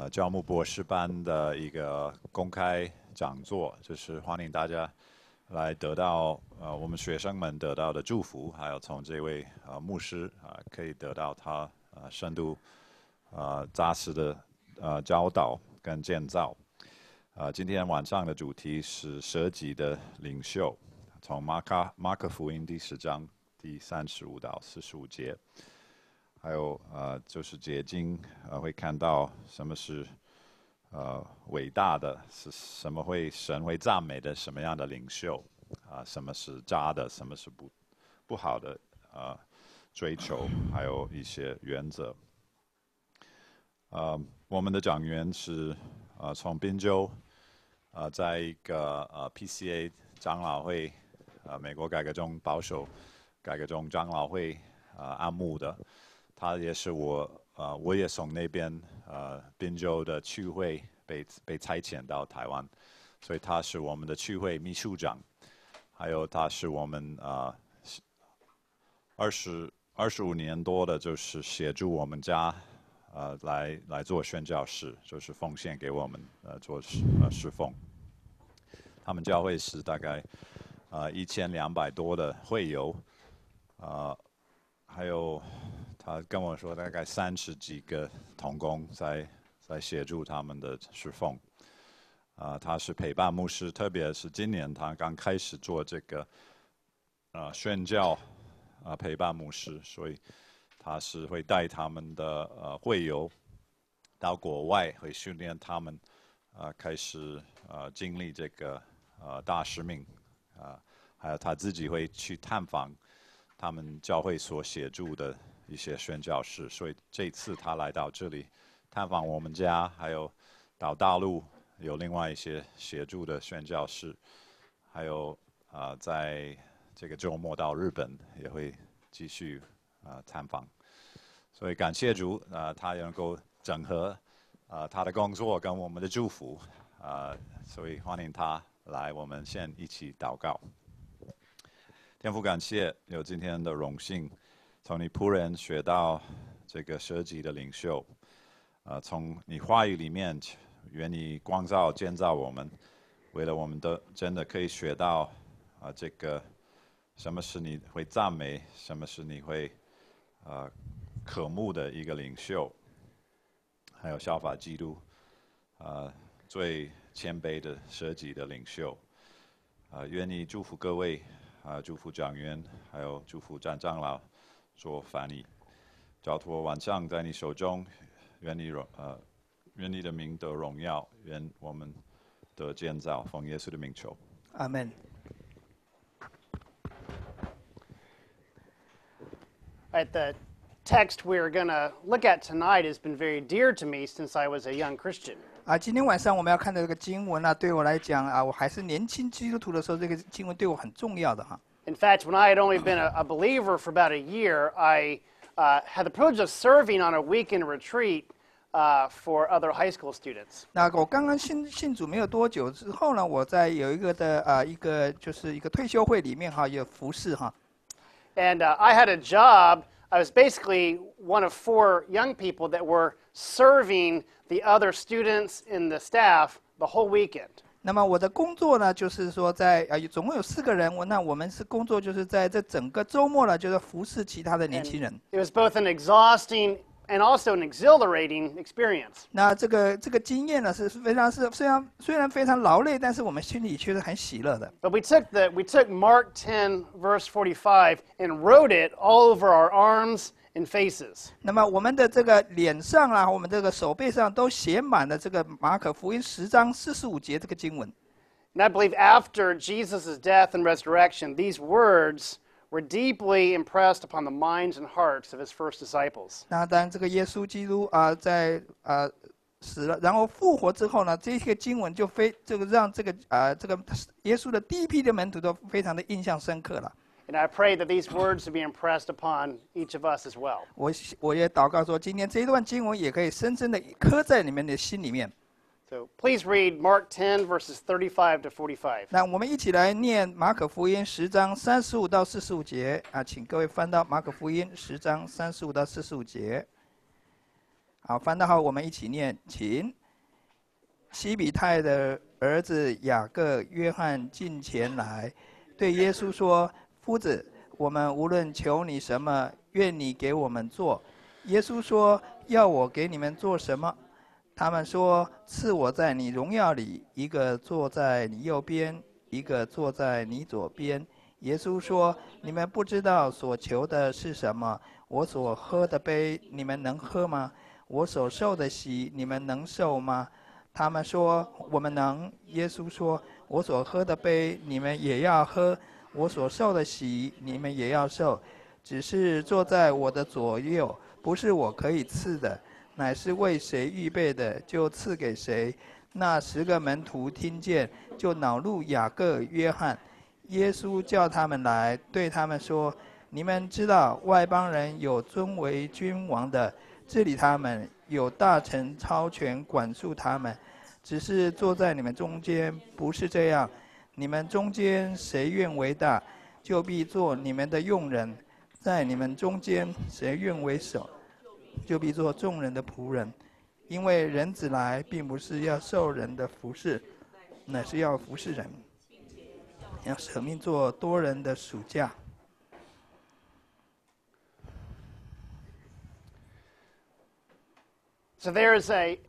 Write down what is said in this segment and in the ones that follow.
教牧博士班的一个公开讲座，就是欢迎大家来得到我们学生们得到的祝福，还有从这位牧师可以得到他深度扎实的教导跟建造。今天晚上的主题是舍己的领袖，从马可福音第10章第35到45节。还有就是解经会看到什么是伟大的，是什么神会赞美的什么样的领袖什么是渣的，什么是不好的追求，还有一些原则。我们的讲员是从宾州在一个PCA 长老会美国改革宗保守改革宗长老会按牧的。他也是我也从那边宾州的区会被差遣到台湾，所以他是我们的区会秘书长，还有他是我们25年多的，就是协助我们家来做宣教士，就是奉献给我们做侍奉。他们教会是大概1200多的会友，还有。他跟我说，大概30几个同工在协助他们的侍奉。他是陪伴牧师，特别是今年他刚开始做这个宣教陪伴牧师，所以他是会带他们的会友到国外，会训练他们开始经历这个大使命还有他自己会去探访他们教会所协助的一些宣教士，所以这次他来到这里探访我们家，还有到大陆有另外一些协助的宣教士，还有在这个周末到日本也会继续探访。所以感谢主他能够整合他的工作跟我们的祝福所以欢迎他来，我们先一起祷告。天父，感谢有今天的荣幸。从你仆人学到这个舍己的领袖，从你话语里面，愿你光照建造我们，为了我们的真的可以学到这个什么是你会赞美，什么是你会渴慕的一个领袖，还有效法基督最谦卑的舍己的领袖。愿你祝福各位祝福讲员，还有祝福詹长老做翻译，交托晚上在你手中，愿你的名得荣耀，愿我们得建造，奉耶稣的名求，阿门。The text we're going to look at tonight has been very dear to me since I was a young Christian. 今天晚上我们要看的这个经文对我来讲我还是年轻基督徒的时候，这个经文对我很重要的哈。In fact, when I had only been a believer for about a year, I had the privilege of serving on a weekend retreat for other high school students. 那我刚刚信主没有多久之后呢，我在有一个就是一个退休会里面有服侍哈。And I had a job. I was basically one of 4 young people that were serving the other students in the staff the whole weekend. 那么我的工作呢，就是说在总共有4个人，那我们是工作就是在这整个周末呢，就是服侍其他的年轻人。It was both an exhausting and also an exhilarating experience. 那这个经验呢，是虽然非常劳累，但是我们心里却是很喜乐的。But we took Mark 10 verse 45 and wrote it all over our arms and faces. 那么我们的这个脸上我们这个手背上都写满了这个马可福音10章45节这个经文。And I believe after Jesus' death and resurrection, these words were deeply impressed upon the minds and hearts of his first disciples. 那当然，这个耶稣基督在死了，然后复活之后呢，这些经文就让这个耶稣的第一批的门徒都非常的印象深刻了。And I pray that these words would be impressed upon each of us as well. 我也祷告说，今天这一段经文也可以深深的刻在你们的心里面。So please read Mark 10 verses 35 to 45. 那我们一起来念马可福音10章35到45节请各位翻到马可福音10章35到45节。好，翻到好，我们一起念，请。西比泰的儿子雅各、约翰进前来，对耶稣说：“夫子，我们无论求你什么，愿你给我们做。”耶稣说：“要我给你们做什么？”他们说：“赐我在你荣耀里，一个坐在你右边，一个坐在你左边。”耶稣说：“你们不知道所求的是什么。我所喝的杯，你们能喝吗？我所受的洗，你们能受吗？”他们说：“我们能。”耶稣说：“我所喝的杯，你们也要喝；我所受的洗，你们也要受。只是坐在我的左右，不是我可以赐的，乃是为谁预备的，就赐给谁。”那10个门徒听见，就恼怒雅各、约翰。耶稣叫他们来，对他们说：“你们知道，外邦人有尊为君王的，治理他们；有大臣超权管束他们。只是坐在你们中间，不是这样。你们中间谁愿为大，就必做你们的用人；在你们中间谁愿为首，就必做众人的仆人。因为人子来，并不是要受人的服侍，乃是要服侍人，要舍命做多人的属价。” So there is an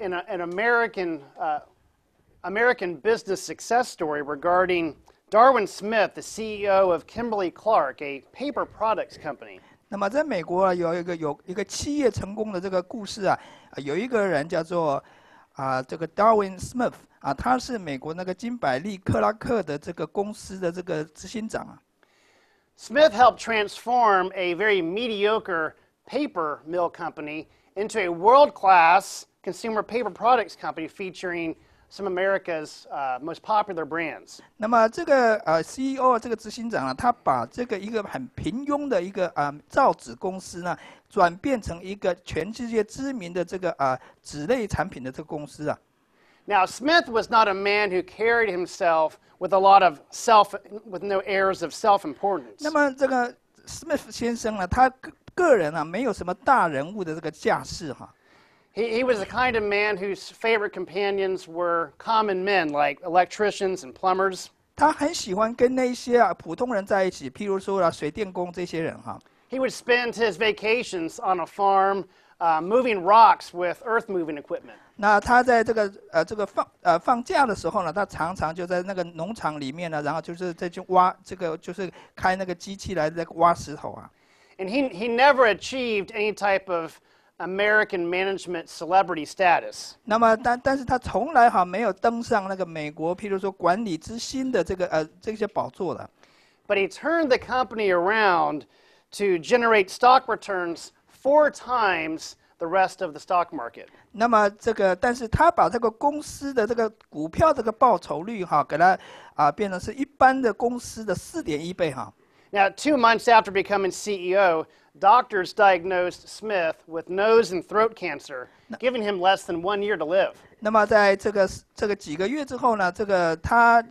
American business success story regarding Darwin Smith, the CEO of Kimberly-Clark, a paper products company. 那么在美国有一个企业成功的这个故事啊，有一个人叫做这个 Darwin Smith 啊，他是美国那个金百利克拉克的这个公司的这个执行长啊。Smith helped transform a very mediocre paper mill company into a world-class consumer paper products company featuring some America's most popular brands. 那么这个CEO 这个执行长啊，他把这个一个很平庸的一个造纸公司呢，转变成一个全世界知名的这个纸类产品的这个公司啊。Now, Smith was not a man who carried himself with with no airs of self-importance. 那么这个 Smith 先生呢，他个人啊没有什么大人物的这个架势哈。He was the kind of man whose favorite companions were common men like electricians and plumbers. 他很喜欢跟那些普通人在一起，譬如说水电工这些人哈。He would spend his vacations on a farm, moving rocks with earth-moving equipment. 那他在这个放假的时候呢，他常常就在那个农场里面呢，然后就是再去挖这个，就是开那个机器来在挖石头啊。And he never achieved any type of American management celebrity status. 那么但是他从来没有登上那个美国，譬如说管理之星的这些宝座的。But he turned the company around to generate stock returns 4 times the rest of the stock market. 那么但是他把这个公司的这个股票这个报酬率给它变成是一般的公司的4.1倍哈。Now, 2 months after becoming CEO, doctors diagnosed Smith with nose and throat cancer, giving him less than 1 year to live. 那么在这个几个月之后呢，他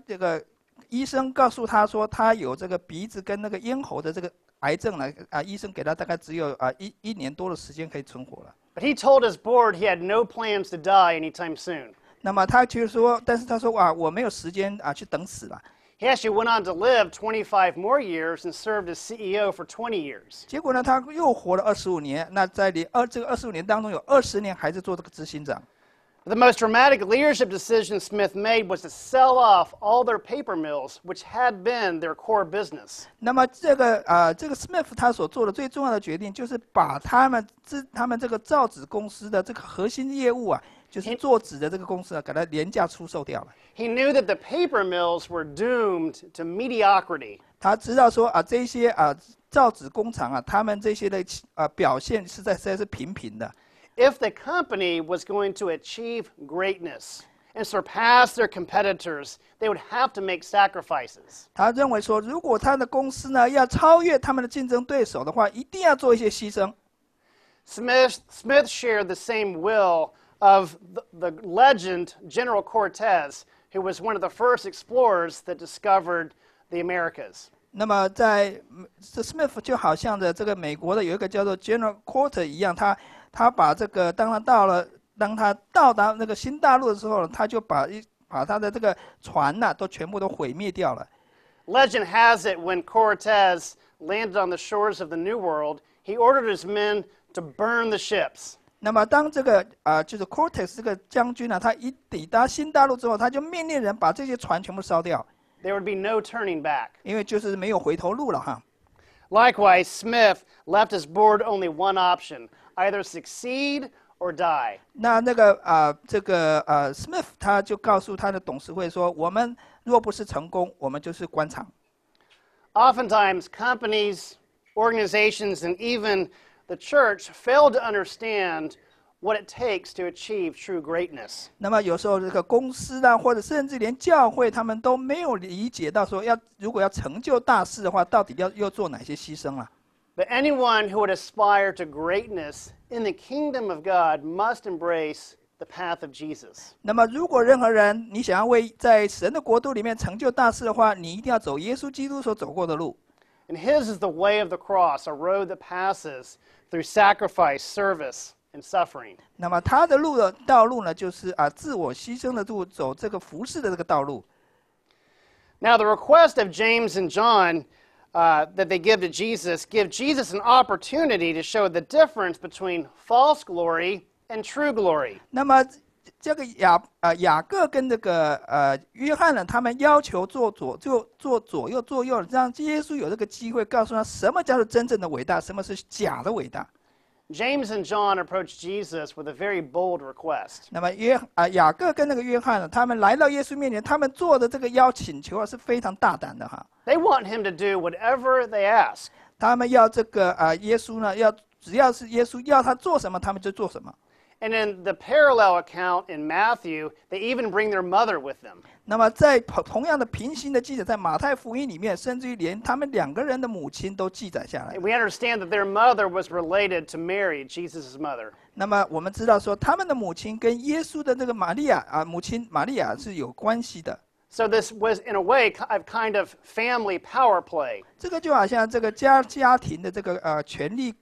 医生告诉他说他有这个鼻子跟那个咽喉的这个癌症了医生给他大概只有1年多的时间可以存活了。But he told his board he had no plans to die anytime soon. 那么他就说，但是他说我没有时间去等死了。He actually went on to live 25 more years and served as CEO for 20 years. 结果呢，他又活了25年。那在这个25年当中，有20年还是做这个执行长。The most dramatic leadership decision Smith made was to sell off all their paper mills, which had been their core business. 那么这个 Smith 他所做的最重要的决定，就是把他们这个造纸公司的这个核心业务就是做纸的这个公司给它廉价出售掉了。He knew that the paper mills were doomed to mediocrity. 他知道说这些造纸工厂他们这些的表现实在是平平的。If the company was going to achieve greatness and surpass their competitors, they would have to make sacrifices. 他认为说，如果他的公司呢要超越他们的竞争对手的话，一定要做一些牺牲。Smith shared the same will of the legend General Cortez, who was one of the first explorers that discovered the Americas. 那么这 Smith 就好像这个美国的有一个叫做 General Cortez 一样，他把这个当他到达那个新大陆的时候，他就把他的这个船都全部都毁灭掉了。Legend has it when Cortez landed on the shores of the New World, he ordered his men to burn the ships. 那么当这个就是 Cortez 这个将军他一抵达新大陆之后，他就命令人把这些船全部烧掉。There would be no turning back. 因为就是没有回头路了哈。Likewise, Smith left his board only one option: either succeed or die. 那个Smith 他就告诉他的董事会说，我们若不是成功，我们就是关厂。Oftentimes, companies, organizations, and even the church fail to understand what it takes to achieve true greatness. 那么有时候这个公司或者甚至连教会，他们都没有理解到说，如果要成就大事的话，到底要做哪些牺牲啊？ But anyone who would aspire to greatness in the kingdom of God must embrace the path of Jesus. 那么如果任何人你想要在神的国度里面成就大事的话，你一定要走耶稣基督所走过的路。And his is the way of the cross, a road that passes through sacrifice, service, and suffering. 那么他的道路呢，就是自我牺牲的路，走这个服侍的这个道路。Now, the request of James and John that they give Jesus an opportunity to show the difference between false glory and true glory. 那么这个雅各跟这个约翰呢，他们要求做左右，让耶稣有这个机会告诉他什么叫做真正的伟大，什么是假的伟大。James and John approached Jesus with a very bold request. 那么雅各跟那个约翰呢，他们来到耶稣面前，他们做的这个请求是非常大胆的哈。They want him to do whatever they ask. 他们要这个耶稣呢，只要是耶稣要他做什么，他们就做什么。And in the parallel account in Matthew, they even bring their mother with them. 那么在同样的平行的记载，在马太福音里面，甚至于连他们2个人的母亲都记载下来。And we understand that their mother was related to Mary, Jesus' mother. 那么我们知道说，他们的母亲跟耶稣的这个母亲玛利亚是有关系的。So this was, in a way, a kind of family power play. 这个就好像这个家庭的这个权力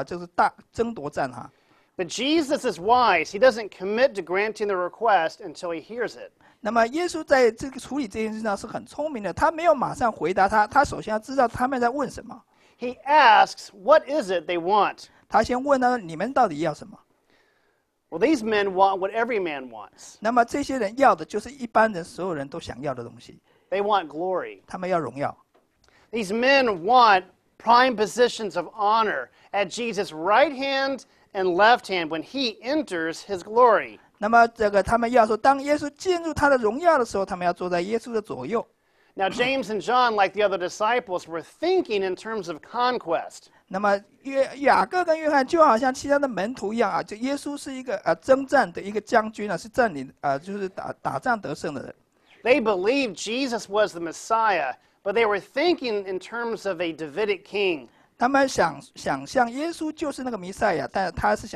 就是争夺战哈。But Jesus is wise. He doesn't commit to granting the request until he hears it. 那么耶稣在这个处理这件事上是很聪明的，他没有马上回答他首先要知道他们在问什么。He asks, what is it they want? 他先问他你们到底要什么？ Well, these men want what every man wants. 那么这些人要的就是一般人所有人都想要的东西。 They want glory. 他们要荣耀。 These men want prime positions of honor at Jesus' right hand and left hand when he enters his glory. 那么这个他们要说，当耶稣进入他的荣耀的时候，他们要坐在耶稣的左右。 Now, James and John, like the other disciples, were thinking in terms of conquest. 那么雅各跟约翰就好像其他的门徒一样就耶稣是一个征战的一个将军是占领就是打仗得胜的人。 They believed Jesus was the Messiah, but they were thinking in terms of a Davidic king. 他们想象耶稣就是那个弥赛亚，但他是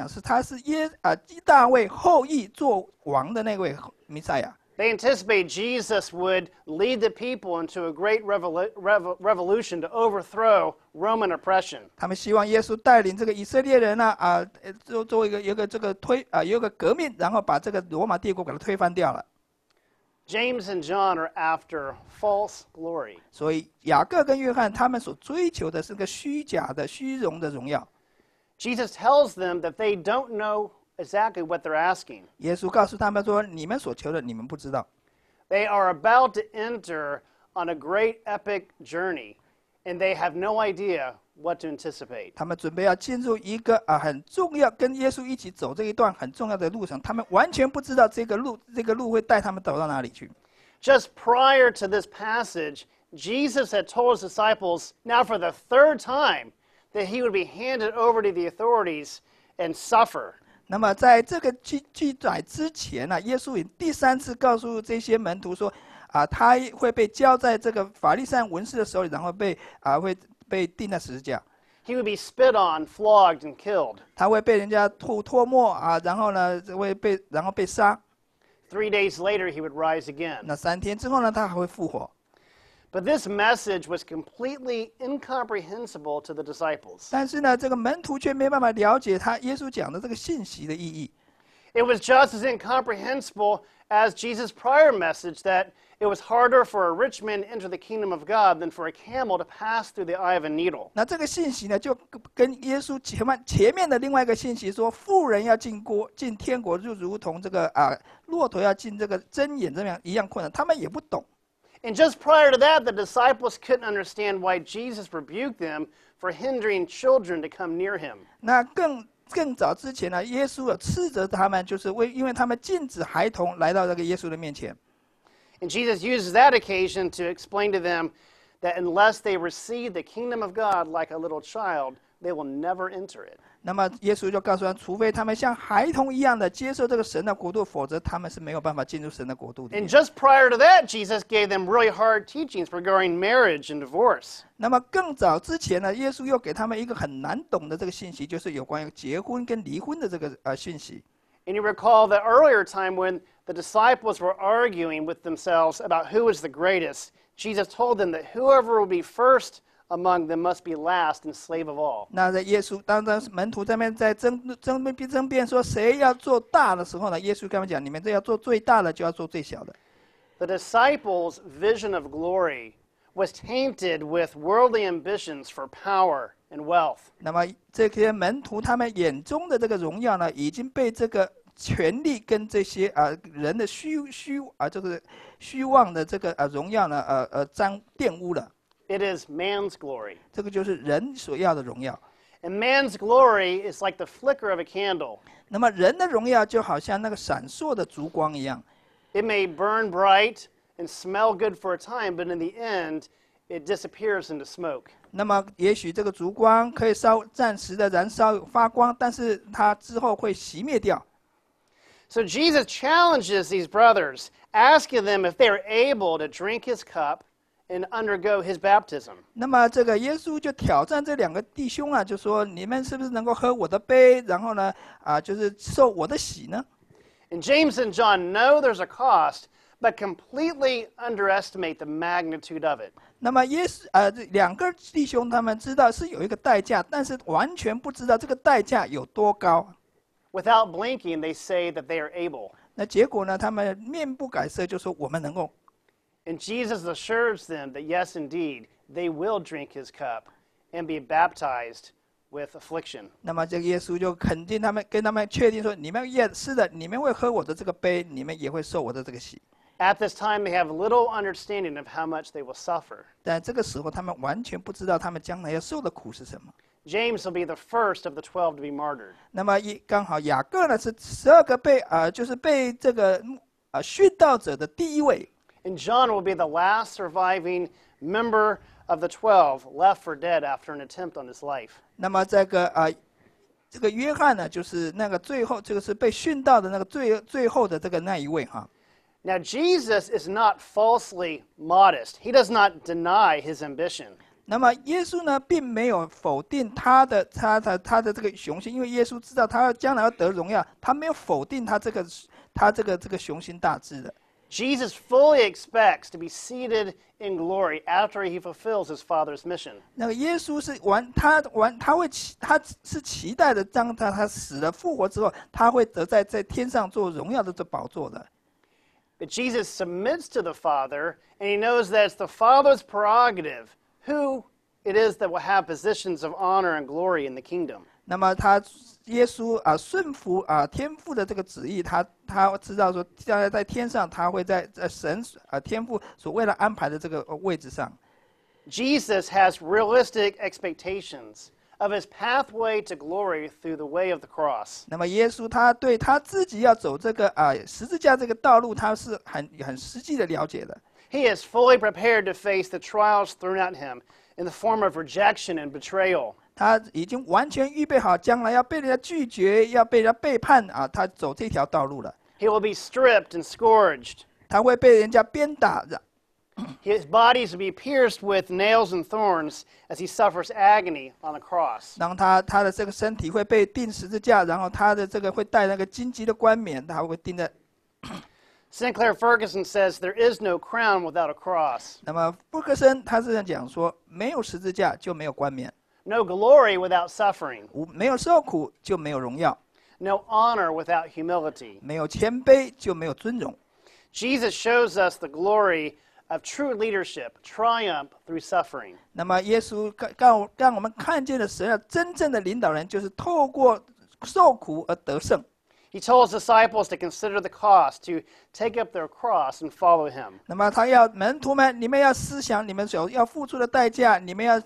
大卫后裔做王的那位弥赛亚。 They anticipate Jesus would lead the people into a great revolution to overthrow Roman oppression. 他们希望耶稣带领这个以色列人做一个这个有一个革命，然后把这个罗马帝国给它推翻掉了。 James and John are after false glory. 所以雅各跟约翰他们所追求的是个虚假的、虚荣的荣耀。 Jesus tells them that they don't know exactly what they're asking. 耶稣告诉他们说：“你们所求的，你们不知道。” They are about to enter on a great epic journey, and they have no idea what to anticipate. 他们准备要进入一个很重要，跟耶稣一起走这一段很重要的路上，他们完全不知道这个路会带他们走到哪里去。 Just prior to this passage, Jesus had told his disciples, now for the third time, that he would be handed over to the authorities and suffer. 那么在这个记载之前耶稣已第3次告诉这些门徒说，他会被交在这个法利赛人文士的手里，然后会被钉在十字架。 He would be spit on, flogged, and killed. 他会被人家唾沫然后呢然后被杀。 3 days later, he would rise again. 那3天之后呢，他还会复活。But this message was completely incomprehensible to the disciples. 但是呢，这个门徒却没办法了解耶稣讲的这个信息的意义。It was just as incomprehensible as Jesus' prior message that it was harder for a rich man to enter the kingdom of God than for a camel to pass through the eye of a needle. 那这个信息呢，就跟耶稣前面的另外一个信息说，富人要进天国，就如同这个骆驼要进这个针眼这样一样困难，他们也不懂。And just prior to that, the disciples couldn't understand why Jesus rebuked them for hindering children to come near him. 那更早之前呢，耶稣有斥责他们，就是因为他们禁止孩童来到这个耶稣的面前。And Jesus uses that occasion to explain to them that unless they receive the kingdom of God like a little child, they will never enter it. 那么耶稣就告诉他，除非他们像孩童一样的接受这个神的国度，否则他们是没有办法进入神的国度里面。And just prior to that, Jesus gave them really hard teachings regarding marriage and divorce. 那么更早之前呢，耶稣又给他们一个很难懂的这个信息，就是有关于结婚跟离婚的这个信息。And you recall the earlier time when the disciples were arguing with themselves about who was the greatest. Jesus told them that whoever will be first among them must be last and slave of all. 那在耶稣当门徒在争辩说谁要做大的时候呢，耶稣跟他们讲：你们这要做最大的，就要做最小的。The disciples' vision of glory was tainted with worldly ambitions for power and wealth. 那么这些门徒他们眼中的这个荣耀呢，已经被这个权力跟这些人的就是虚妄的这个荣耀呢玷污了。It is man's glory. 这个就是人所要的荣耀。And man's glory is like the flicker of a candle. 那么人的荣耀就好像那个闪烁的烛光一样。It may burn bright and smell good for a time, but in the end, it disappears into smoke. 那么也许这个烛光可以暂时的燃烧发光，但是它之后会熄灭掉。So Jesus challenges these brothers, asking them if they are able to drink his cup and undergo his baptism. 那么这个耶稣就挑战这两个弟兄啊，就说你们是不是能够喝我的杯，然后呢就是受我的洗呢？ And James and John know there's a cost, but completely underestimate the magnitude of it. 那么这两个弟兄他们知道是有一个代价，但是完全不知道这个代价有多高。Without blinking, they say that they are able. 那结果呢，他们面不改色，就说我们能够。And Jesus assures them that yes, indeed, they will drink his cup and be baptized with affliction. 那么这个耶稣就肯定他们，跟他们确定说，你们是的，你们会喝我的这个杯，你们也会受我的这个洗。At this time, they have little understanding of how much they will suffer. 但这个时候，他们完全不知道他们将来要受的苦是什么。James will be the first of the 12 to be martyred. 那么刚好雅各呢是12个就是被这个殉道者的第一位。And John will be the last surviving member of the 12 left for dead after an attempt on his life. 那么这个约翰呢，就是那个最后这个是被殉道的那个最后的这个那一位哈。Now Jesus is not falsely modest. He does not deny his ambition. 那么耶稣呢，并没有否定他的这个雄心，因为耶稣知道他将来要得荣耀，他没有否定他这个雄心大志的。Jesus fully expects to be seated in glory after he fulfills his Father's mission. 那个耶稣是他是期待的，当他死了复活之后，他会得在天上做荣耀的这宝座的。But Jesus submits to the Father, and he knows that it's the Father's prerogative who it is that will have positions of honor and glory in the kingdom. 那么耶稣顺服天父的这个旨意，他知道说将来在天上，他会在神天父所为了安排的这个位置上。Jesus has realistic expectations of his pathway to glory through the way of the cross. 那么耶稣他对他自己要走这个十字架这个道路，他是很实际的了解的。He is fully prepared to face the trials thrown at him in the form of rejection and betrayal. 他已经完全预备好，将来要被人家拒绝，要被人家背叛他走这条道路了。He will be stripped and scourged. 他会被人家鞭打的。His body will be pierced with nails and thorns as he suffers agony on the cross. 然后他的这个身体会被钉十字架，然后他的这个会戴那个荆棘的冠冕，他会钉在。Sinclair Ferguson says there is no crown without a cross, 那么布克森他是这样讲说，没有十字架就没有冠冕， no glory without suffering, 没有受苦就没有荣耀， no honor without humility. 没有谦卑就没有尊荣。 Jesus shows us the glory of true leadership, triumph through suffering. 那么耶稣让我们看见了神啊，真正的领导人就是透过受苦而得胜。 He told his disciples to consider the cost, to take up their cross and follow him. 那么他要门徒们，你们要思想你们所要付出的代价，你们要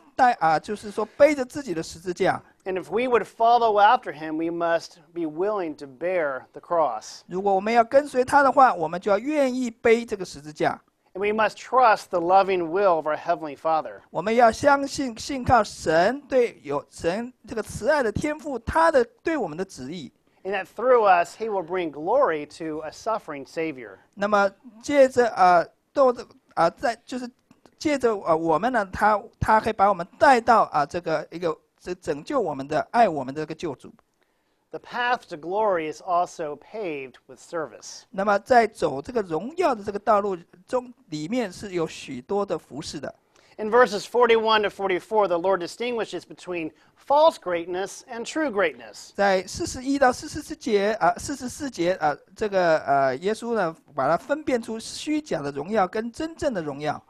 就是说背着自己的十字架。 And if we would follow after him, we must be willing to bear the cross. 如果我们要跟随他的话，我们就要愿意背这个十字架。 And we must trust the loving will of our Heavenly Father. 我们要相信信靠神神这个慈爱的天父，他的对我们的旨意。 And that through us, he will bring glory to a suffering Savior. 那么借着借着我们呢，他可以把我们带到这个拯救我们的爱我们的这个救主。 The path to glory is also paved with service. 那么在走这个荣耀的这个道路中，里面是有许多的服事的。 In verses 41 to 44, the Lord distinguishes between false greatness and true greatness. 在41到44节这个耶稣呢，把它分辨出虚假的荣耀跟真正的荣耀。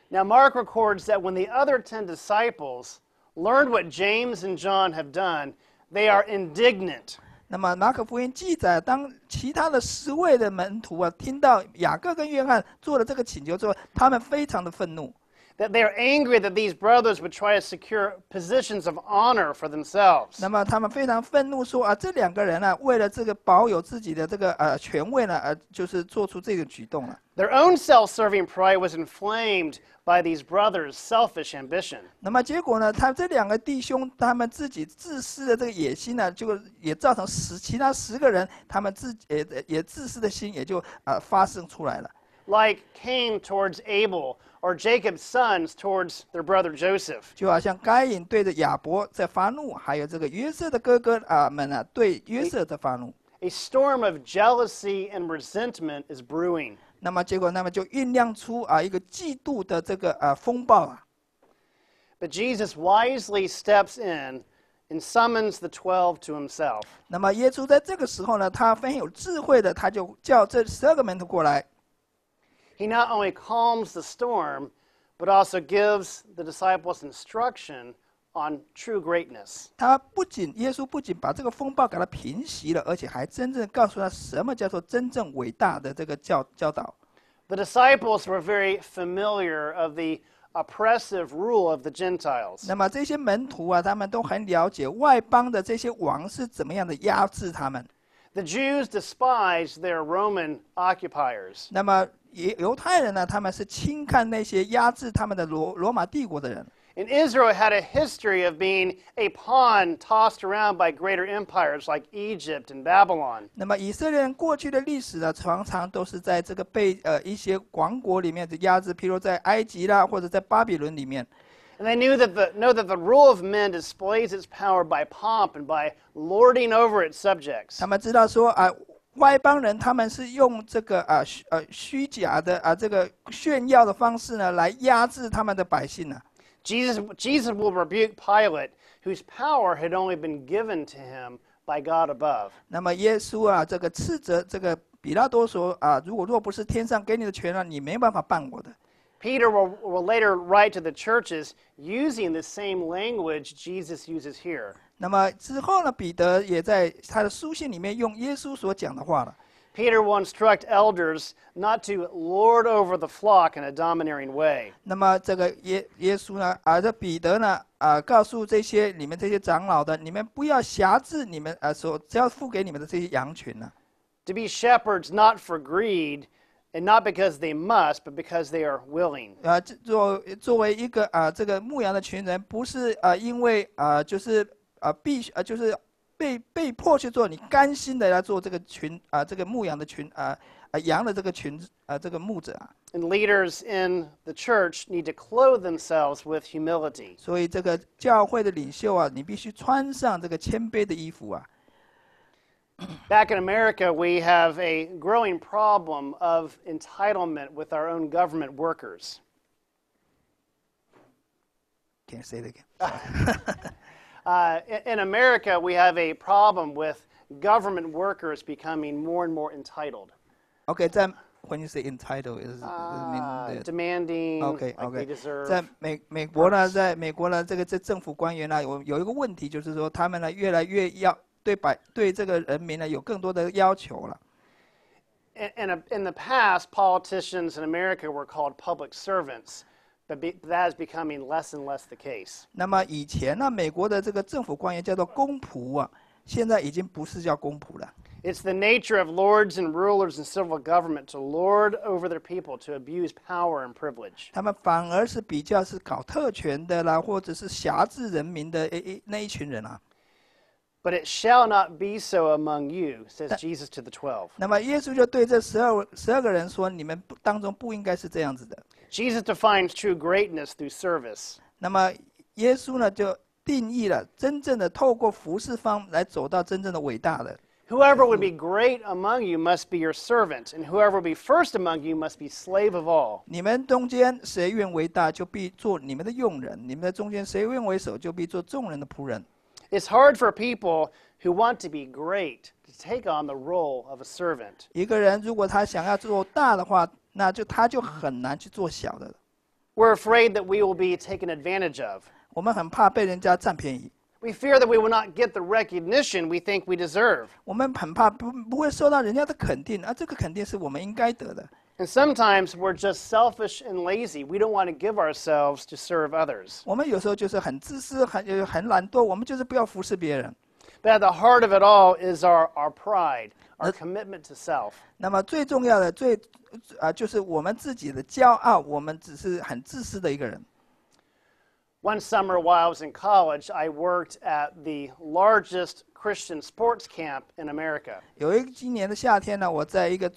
Now, Mark records that when the other 10 disciples learned what James and John have done, they are indignant. 那么马可福音记载，当其他的10位的门徒听到雅各跟约翰做了这个请求之后，他们非常的愤怒。 That they are angry that these brothers would try to secure positions of honor for themselves. 那么他们非常愤怒说这2个人呢，为了这个保有自己的这个权位呢，就是做出这个举动了。 Their own self-serving pride was inflamed by these brothers' selfish ambition. 那么结果呢，他这2个弟兄他们自己自私的这个野心呢，就也造成其他10个人他们也自私的心也就发生出来了。 Like Cain towards Abel, or Jacob's sons towards their brother Joseph. 就好像该隐对着亚伯在发怒，还有这个约瑟的哥哥们对约瑟在发怒。 A storm of jealousy and resentment is brewing. 那么结果，就酝酿出一个嫉妒的这个风暴啊。 But Jesus wisely steps in and summons the 12 to himself. 那么耶稣在这个时候呢，他非常有智慧的，他就叫这12个门徒过来。 He not only calms the storm, but also gives the disciples instruction on true greatness. 耶稣不仅把这个风暴给他平息了，而且还真正告诉他什么叫做真正伟大的这个教导。 The disciples were very familiar of the oppressive rule of the Gentiles. 那么这些门徒他们都很了解外邦的这些王是怎么样的压制他们。 The Jews despised their Roman occupiers. 那么犹太人呢，他们是轻看那些压制他们的罗马帝国的人。 And Israel had a history of being a pawn tossed around by greater empires like Egypt and Babylon. 那么以色列人过去的历史呢，常常都是在这个被一些王国里面的压制，譬如在埃及啦，或者在巴比伦里面。 And they know that the rule of men displays its power by pomp and by lording over its subjects. 他们知道说外邦人他们是用这个虚假的这个炫耀的方式呢，来压制他们的百姓呢。 Jesus will rebuke Pilate, whose power had only been given to him by God above. 那么耶稣这个斥责这个比拉多说若不是天上给你的权你没办法办我的。 Peter will later write to the churches using the same language Jesus uses here. 那么之后呢，彼得也在他的书信里面用耶稣所讲的话了。 Peter will instruct elders not to lord over the flock in a domineering way. 那么这个耶稣呢，这彼得呢，告诉你们这些长老的，你们不要辖制你们所要付给你们的这些羊群呢。 To be shepherds not for greed, and not because they must, but because they are willing. 作为一个这个牧羊的群人，不是因为就是就是被迫去做，你甘心的来做这个这个牧羊的羊的这个这个牧者。 And leaders in the church need to clothe themselves with humility. 所以这个教会的领袖你必须穿上这个谦卑的衣服 Back in America, we have a growing problem of entitlement with our own government workers. Can you say it again? In America, we have a problem with government workers becoming more and more entitled. Okay, when you say entitled, is mean demanding, okay, like they deserve. 在美国呢，这个政府官员呢，有一个问题，就是说他们呢越来越要对这个人民呢有更多的要求了。In the past, politicians in America were called public servants, but that is becoming less and less the case. 那么以前呢，美国的这个政府官员叫做公仆啊，现在已经不是叫公仆了。It's the nature of lords and rulers in civil government to lord over their people, to abuse power and privilege. 他们反而是比较是搞特权的啦，或者是辖制人民的那一群人啊。But it shall not be so among you, says Jesus to the 12. 那么耶稣就对这12个人说：“你们当中不应该是这样子的。” Jesus defines true greatness through service. 那么耶稣呢，就定义了真正的透过服事方来走到真正的伟大的。Whoever would be great among you must be your servant, and whoever would be first among you must be slave of all. 你们中间谁愿为大，就必做你们的用人；你们的中间谁愿为首，就必做众人的仆人。It's hard for people who want to be great to take on the role of a servant. 一个人如果他想要做大的话，他就很难去做小的。We're afraid that we will be taken advantage of. 我们很怕被人家占便宜。We fear that we will not get the recognition we think we deserve. 我们很怕不会受到人家的肯定，这个肯定是我们应该得的。And sometimes we're just selfish and lazy. We don't want to give ourselves to serve others. 我们有时候就是很自私、很懒惰，我们就是不要服侍别人。But at the heart of it all is our pride, our commitment to self. 那么最重要的就是我们自己的骄傲，我们只是很自私的一个人。One summer while I was in college, I worked at the largest Christian sports camp in America. 今年的夏天呢，我在一个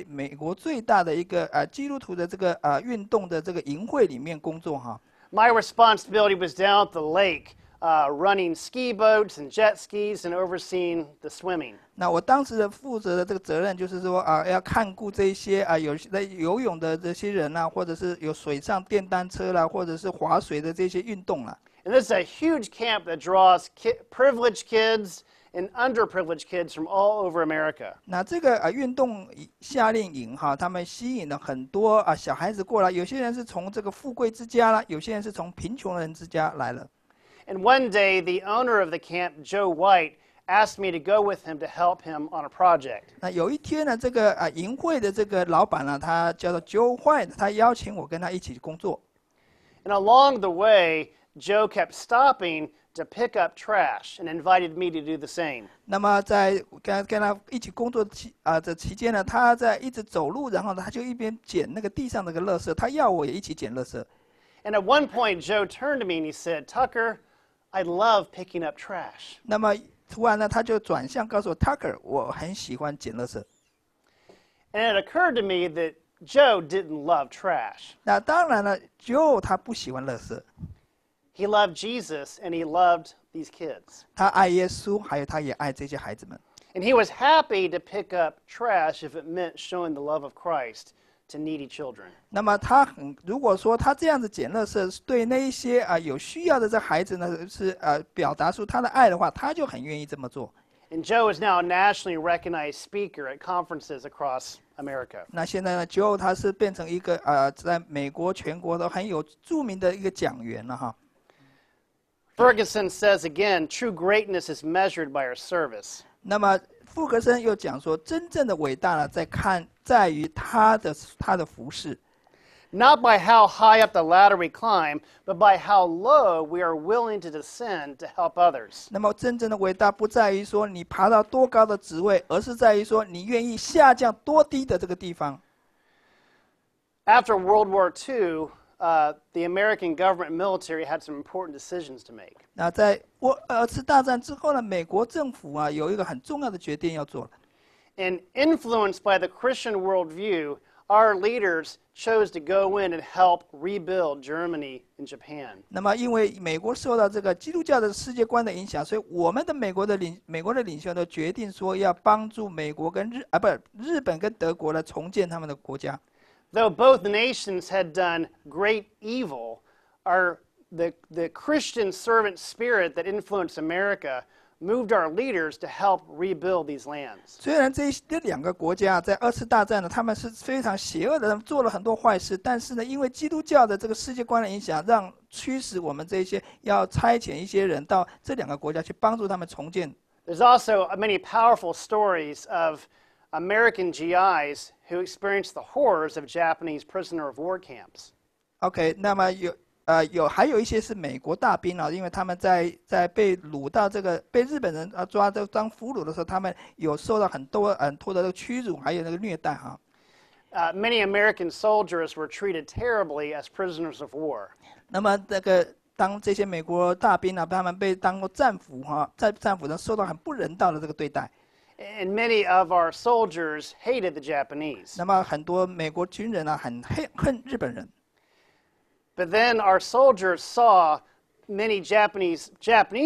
美国最大的一个基督徒的这个运动的这个营会里面工作哈。My responsibility was down at the lake, running ski boats and jet skis and overseeing the swimming. 那我当时负责的这个责任就是说要看顾这些有在游泳的这些人啦，或者是有水上电单车啦，或者是划水的这些运动啦。And this is a huge camp that draws privileged kids and underprivileged kids from all over America. 那这个运动夏令营哈，他们吸引了很多小孩子过来，有些人是从这个富贵之家啦，有些人是从贫穷人之家来了。And one day, the owner of the camp, Joe White, asked me to go with him to help him on a project. 那有一天呢，这个营会的这个老板呢，他叫做 Joe White， 他邀请我跟他一起工作。And along the way, Joe kept stopping to pick up trash and invited me to do the same. 那么在跟他一起工作这期间呢，他在一直走路，然后呢，他就一边捡那个地上那个垃圾，他要我也一起捡垃圾。And at one point, Joe turned to me and he said, "Tucker, I love picking up trash." 那么突然呢，他就转向告诉我 ，Tucker， 我很喜欢捡垃圾。And it occurred to me that Joe didn't love trash. 那当然了 ，Joe 他不喜欢垃圾， He loved Jesus and he loved these kids. 他爱耶稣，还有他也爱这些孩子们。And he was happy to pick up trash if it meant showing the love of Christ to needy children. 那么如果说他这样子捡垃圾，对那一些有需要的这孩子呢，是表达出他的爱的话，他就很愿意这么做。And Joe is now a nationally recognized speaker at conferences across America. 那现在呢 ，Joe 他是变成一个在美国全国都很有著名的一个讲员了哈。Ferguson says again, true greatness is measured by our service. 那么富格森又讲说，真正的伟大呢，在于他的服事。Not by how high up the ladder we climb, but by how low we are willing to descend to help others. 那么真正的伟大不在于说你爬到多高的职位，而是在于说你愿意下降多低的这个地方。After World War II, the American government and military had some important decisions to make. 那在2次大战之后呢，美国政府有一个很重要的决定要做了。And influenced by the Christian worldview, our leaders chose to go in and help rebuild Germany and Japan. 那么，因为美国受到这个基督教的世界观的影响，所以我们的美国的领袖都决定说要帮助美国跟日本跟德国来重建他们的国家。Though both nations had done great evil, the Christian servant spirit that influenced America moved our leaders to help rebuild these lands. 虽然这两个国家在2次大战呢，他们是非常邪恶的，做了很多坏事，但是呢，因为基督教的这个世界观的影响，让驱使我们这些要差遣一些人到这两个国家去帮助他们重建。There's also many powerful stories of American GIs who experienced the horrors of Japanese prisoner of war camps. OK， 那么还有一些是美国大兵啊，因为他们在被掳到被日本人抓当俘虏的时候，他们有受到很多的屈辱，还有那个虐待哈。Many American soldiers were treated terribly as prisoners of war. 那么当这些美国大兵啊，他们被当过战俘哈，在战俘中受到很不人道的这个对待。And many of our soldiers hated the Japanese. 那么很多美国军人啊，很恨日本人。But then our soldiers saw many Japanese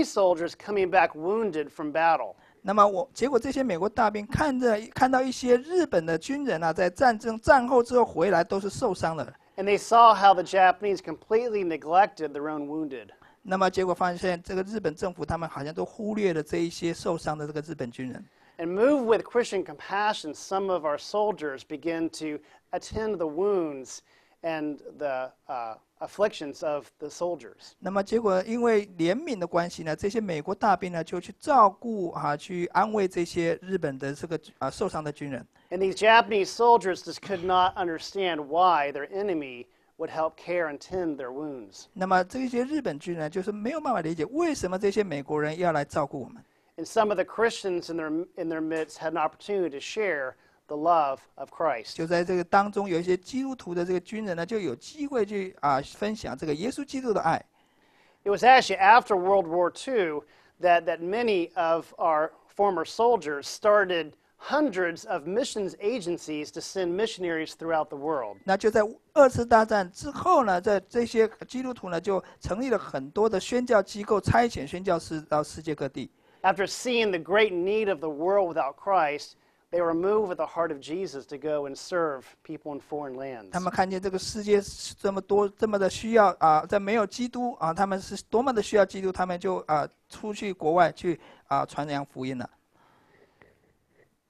soldiers coming back wounded from battle. 那么结果这些美国大兵看到一些日本的军人啊，在战后之后回来都是受伤的。And they saw how the Japanese completely neglected their own wounded. 那么结果发现，这个日本政府他们好像都忽略了这一些受伤的这个日本军人。And moved with Christian compassion, some of our soldiers began to attend the wounds and the afflictions of the soldiers. 那么结果因为怜悯的关系呢，这些美国大兵呢就去照顾去安慰这些日本的这个受伤的军人。And these Japanese soldiers just could not understand why their enemy would help care and tend their wounds. 那么这些日本军人就是没有办法理解为什么这些美国人要来照顾我们。And some of the Christians in their midst had an opportunity to share the love of Christ. 就在这个当中，有一些基督徒的这个军人呢，就有机会去分享这个耶稣基督的爱。It was actually after World War II that many of our former soldiers started hundreds of missions agencies to send missionaries throughout the world. 那就在2次大战之后呢，在这些基督徒呢，就成立了很多的宣教机构，差遣宣教士到世界各地。After seeing the great need of the world without Christ, they were moved with the heart of Jesus to go and serve people in foreign lands. 他们看见这个世界这么多这么的需要在没有基督他们是多么的需要基督，他们就出去国外去传扬福音了。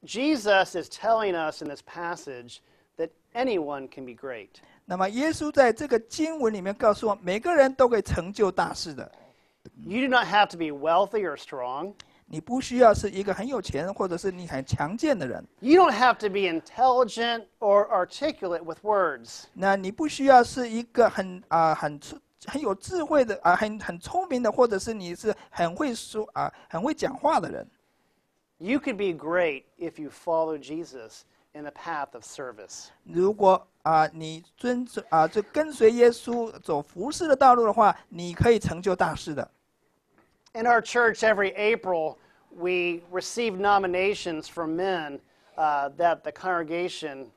Jesus is telling us in this passage that anyone can be great. 那么耶稣在这个经文里面告诉我，每个人都可以成就大事的。You do not have to be wealthy or strong. 你不需要是一个很有钱或者是你很强健的人。You don't have to be intelligent or articulate with words. 那你不需要是一个很有智慧的很聪明的，或者是你是很会说很会讲话的人。You could be great if you follow Jesus in the path of service. 如果你就跟随耶稣走服侍的道路的话，你可以成就大事的。In our church, every April, we receive nominations from men that the congregation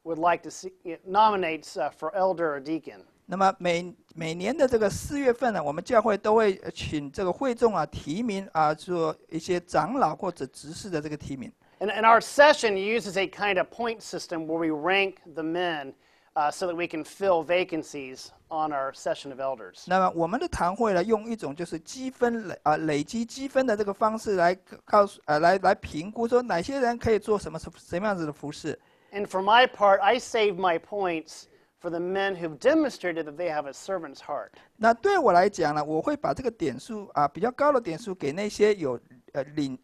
would like to see nominates for elder or deacon. 那么每年的这个4月份呢，我们教会都会请这个会众提名做一些长老或者执事的这个提名。And our session uses a kind of point system where we rank the men so that we can fill vacancies on our session of elders. 那么我们的堂会呢，用一种就是累积积分的这个方式来来评估说哪些人可以做什么样子的服事。And for my part, I save my points for the men who've demonstrated that they have a servant's heart. 那对我来讲呢，我会把这个点数比较高的点数给那些有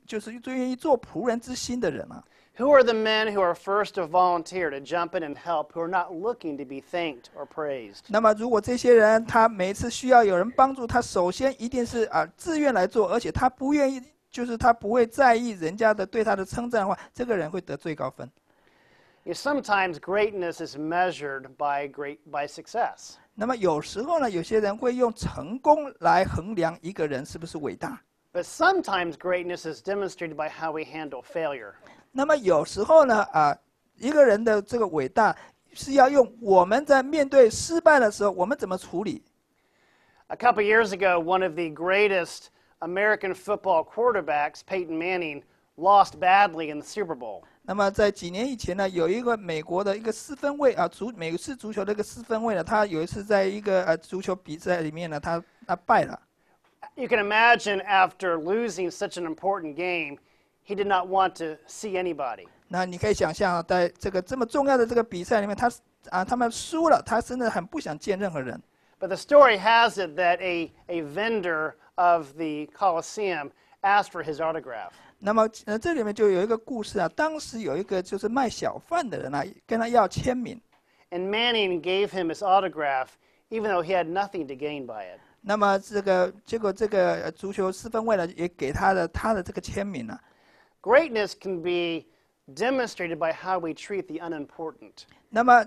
就是最愿意做仆人之心的人啊。Who are the men who are first to volunteer to jump in and help, who are not looking to be thanked or praised? 那么如果这些人他每次需要有人帮助，他首先一定是自愿来做，而且他不愿意，就是他不会在意人家对他的称赞的话，这个人会得最高分。Sometimes greatness is measured by success. 那么有时候呢，有些人会用成功来衡量一个人是不是伟大。But sometimes greatness is demonstrated by how we handle failure. 那么有时候呢，一个人的这个伟大，是要用我们在面对失败的时候，我们怎么处理。A couple years ago, one of the greatest American football quarterbacks, Peyton Manning, lost badly in the Super Bowl. 那么在几年以前呢，有一个美国的一个四分卫啊，美式足球的一个四分卫呢，他有一次在一个足球比赛里面呢，他败了。You can imagine after losing such an important game, he did not want to see anybody. 那你可以想象，在这个这么重要的这个比赛里面，他们输了，他真的很不想见任何人。But the story has it that a vendor of the Coliseum asked for his autograph. 那么这里面就有一个故事啊，当时有一个就是卖小贩的人啊，跟他要签名。And Manning gave him his autograph, even though he had nothing to gain by it. 那么结果这个足球四分卫呢，也给他的这个签名啊。Greatness can be demonstrated by how we treat the unimportant. 那么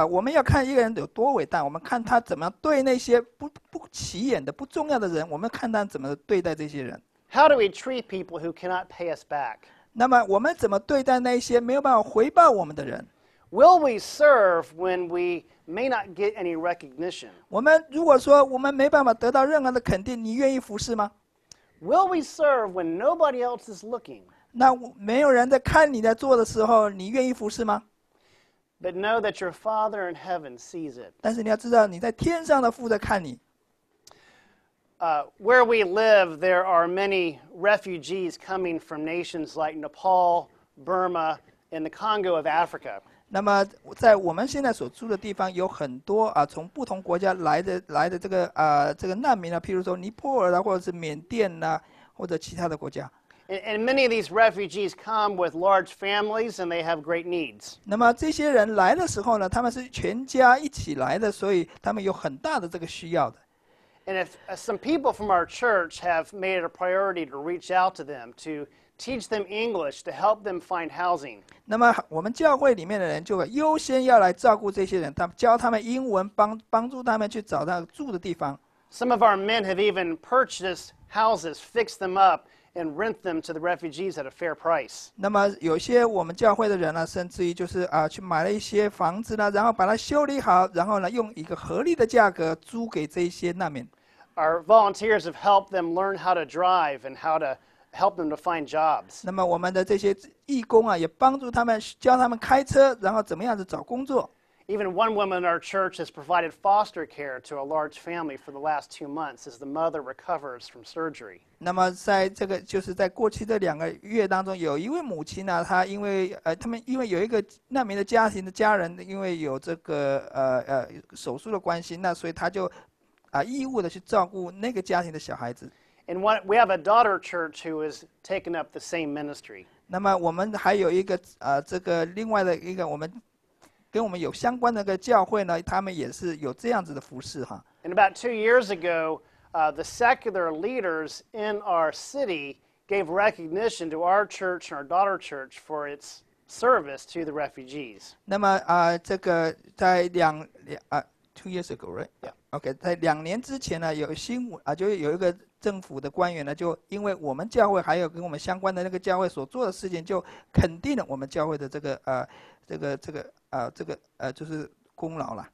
我们要看一个人有多伟大，我们看他怎么对那些不起眼的、不重要的人，我们看他怎么对待这些人。How do we treat people who cannot pay us back? 那么我们怎么对待那些没有办法回报我们的人？ Will we serve when we may not get any recognition? 我们如果说我们没办法得到任何的肯定，你愿意服侍吗？ Will we serve when nobody else is looking? 那没有人在看你在做的时候，你愿意服侍吗？ But know that your Father in heaven sees it. 但是你要知道，你在天上的父在看你。Where we live, there are many refugees coming from nations like Nepal, Burma, and the Congo of Africa. 那么在我们现在所住的地方，有很多从不同国家来的这个难民啊，譬如说尼泊尔啊，或者是缅甸啊，或者其他的国家。And many of these refugees come with large families, and they have great needs. 那么这些人来的时候呢，他们是全家一起来的，所以他们有很大的这个需要的。And if some people from our church have made it a priority to reach out to them, to teach them English, to help them find housing. 那么我们教会里面的人就优先要来照顾这些人，教他们英文，帮助他们去找到住的地方。Some of our men have even purchased houses, fixed them up, and rent them to the refugees at a fair price. 那么有些我们教会的人呢，甚至于就是去买了一些房子呢，然后把它修理好，然后呢用一个合理的价格租给这些难民。Our volunteers have helped them learn how to drive and how to help them to find jobs. 那么我们的这些义工啊，也帮助他们，教他们开车，然后怎么样子找工作。Even one woman in our church has provided foster care to a large family for the last 2 months as the mother recovers from surgery. 那么在就是在过去这2个月当中，有一位母亲呢，她因为有一个难民的家庭的家人，因为有这个手术的关系，那所以她就义务的去照顾那个家庭的小孩子。And we have a daughter church who has taken up the same ministry. 那么我们还有一个这个另外的一个跟我们有相关的一个教会呢，他们也是有这样子的服事哈。And about 2 years ago, the secular leaders in our city gave recognition to our church and our daughter church for its service to the refugees. 那么这个在2 years ago, right? Yeah. OK， 在2年之前呢，有新闻就有一个政府的官员呢，就因为我们教会还有跟我们相关的那个教会所做的事情，就肯定了我们教会的这个就是功劳了。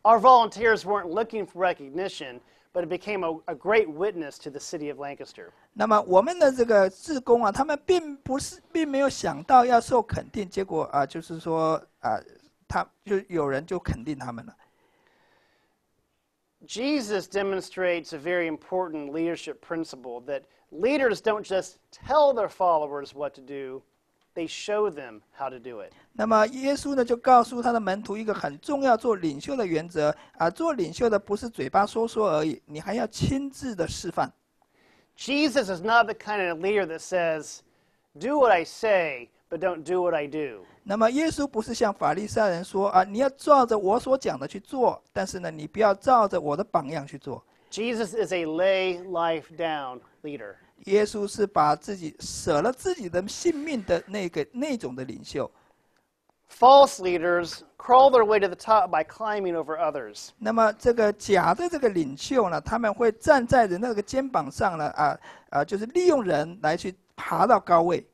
Our volunteers weren't looking for recognition, but it became a great witness to the city of Lancaster. 那么我们的这个志工啊，他们并没有想到要受肯定，结果就是说他就有人就肯定他们了。Jesus demonstrates a very important leadership principle that leaders don't just tell their followers what to do, they show them how to do it. 那么耶稣呢，就告诉他的门徒一个很重要做领袖的原则做领袖的不是嘴巴说说而已，你还要亲自的示范。Jesus is not the kind of leader that says, "Do what I say, but don't do what I do." 那么耶稣不是像法利赛人说你要照着我所讲的去做，但是呢，你不要照着我的榜样去做。Jesus is a lay life down leader. 耶稣是把自己舍了自己的性命的那种的领袖。False leaders crawl their way to the top by climbing over others. 那么这个假的这个领袖呢，他们会站在人那个肩膀上呢就是利用人来去爬到高位。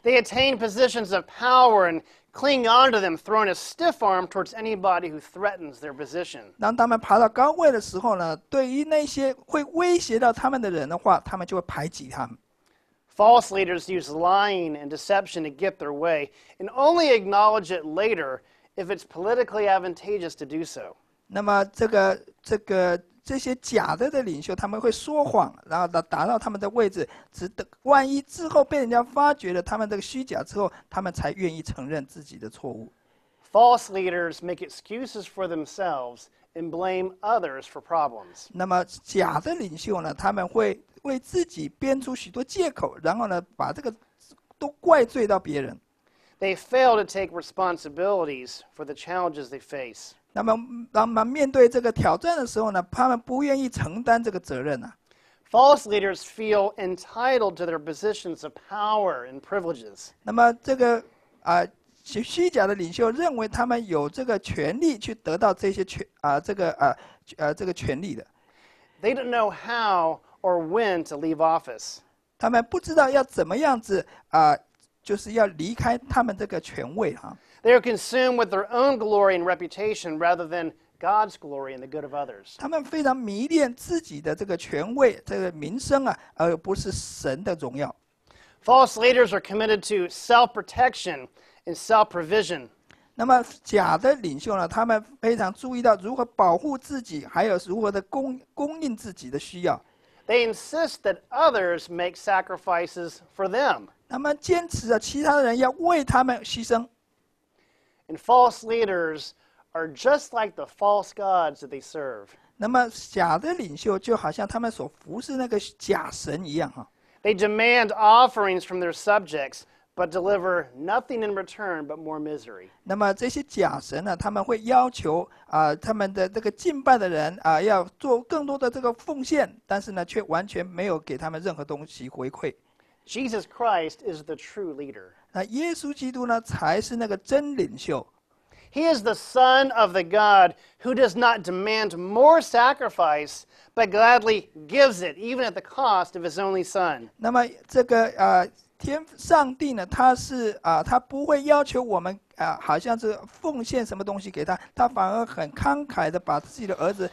They attain positions of power and cling on to them, throwing a stiff arm towards anybody who threatens their position. 当他们爬到高位的时候呢，对于那些会威胁到他们的人的话，他们就会排挤他们。False leaders use lying and deception to get their way and only acknowledge it later if it's politically advantageous to do so. 那么这些假的领袖，他们会说谎，然后达到他们的位置，万一之后被人家发觉了他们这个虚假之后，他们才愿意承认自己的错误。False leaders make excuses for themselves and blame others for problems. 那么假的领袖呢，他们会为自己编出许多借口，然后呢，把这个都怪罪到别人。They fail to take responsibilities for the challenges they face. 那么当面对这个挑战的时候呢，他们不愿意承担这个责任啊。False leaders feel entitled to their positions of power and privileges. 那么这个虚假的领袖认为他们有这个权利去得到这些这个权利的。They don't know how or when to leave office. 他们不知道要怎么样子就是要离开他们这个权位哈。They are consumed with their own glory and reputation rather than God's glory and the good of others. 他们非常迷恋自己的这个权位、这个名声啊，而不是神的荣耀。False leaders are committed to self-protection and self-provision. 那么假的领袖呢，他们非常注意到如何保护自己，还有如何的供应自己的需要。They insist that others make sacrifices for them. 他们坚持其他人要为他们牺牲。And false leaders are just like the false gods that they serve. 那么假的领袖就好像他们所服侍那个假神一样哈。They demand offerings from their subjects, but deliver nothing in return but more misery. 那么这些假神呢，他们会要求他们的这个敬拜的人要做更多的这个奉献，但是呢，却完全没有给他们任何东西回馈。Jesus Christ is the true leader. 那耶稣基督呢，才是那个真领袖。He is the Son of the God who does not demand more sacrifice, but gladly gives it, even at the cost of his only Son. 那么这个上帝呢，他不会要求我们好像是奉献什么东西给他，他反而很慷慨的把自己的儿子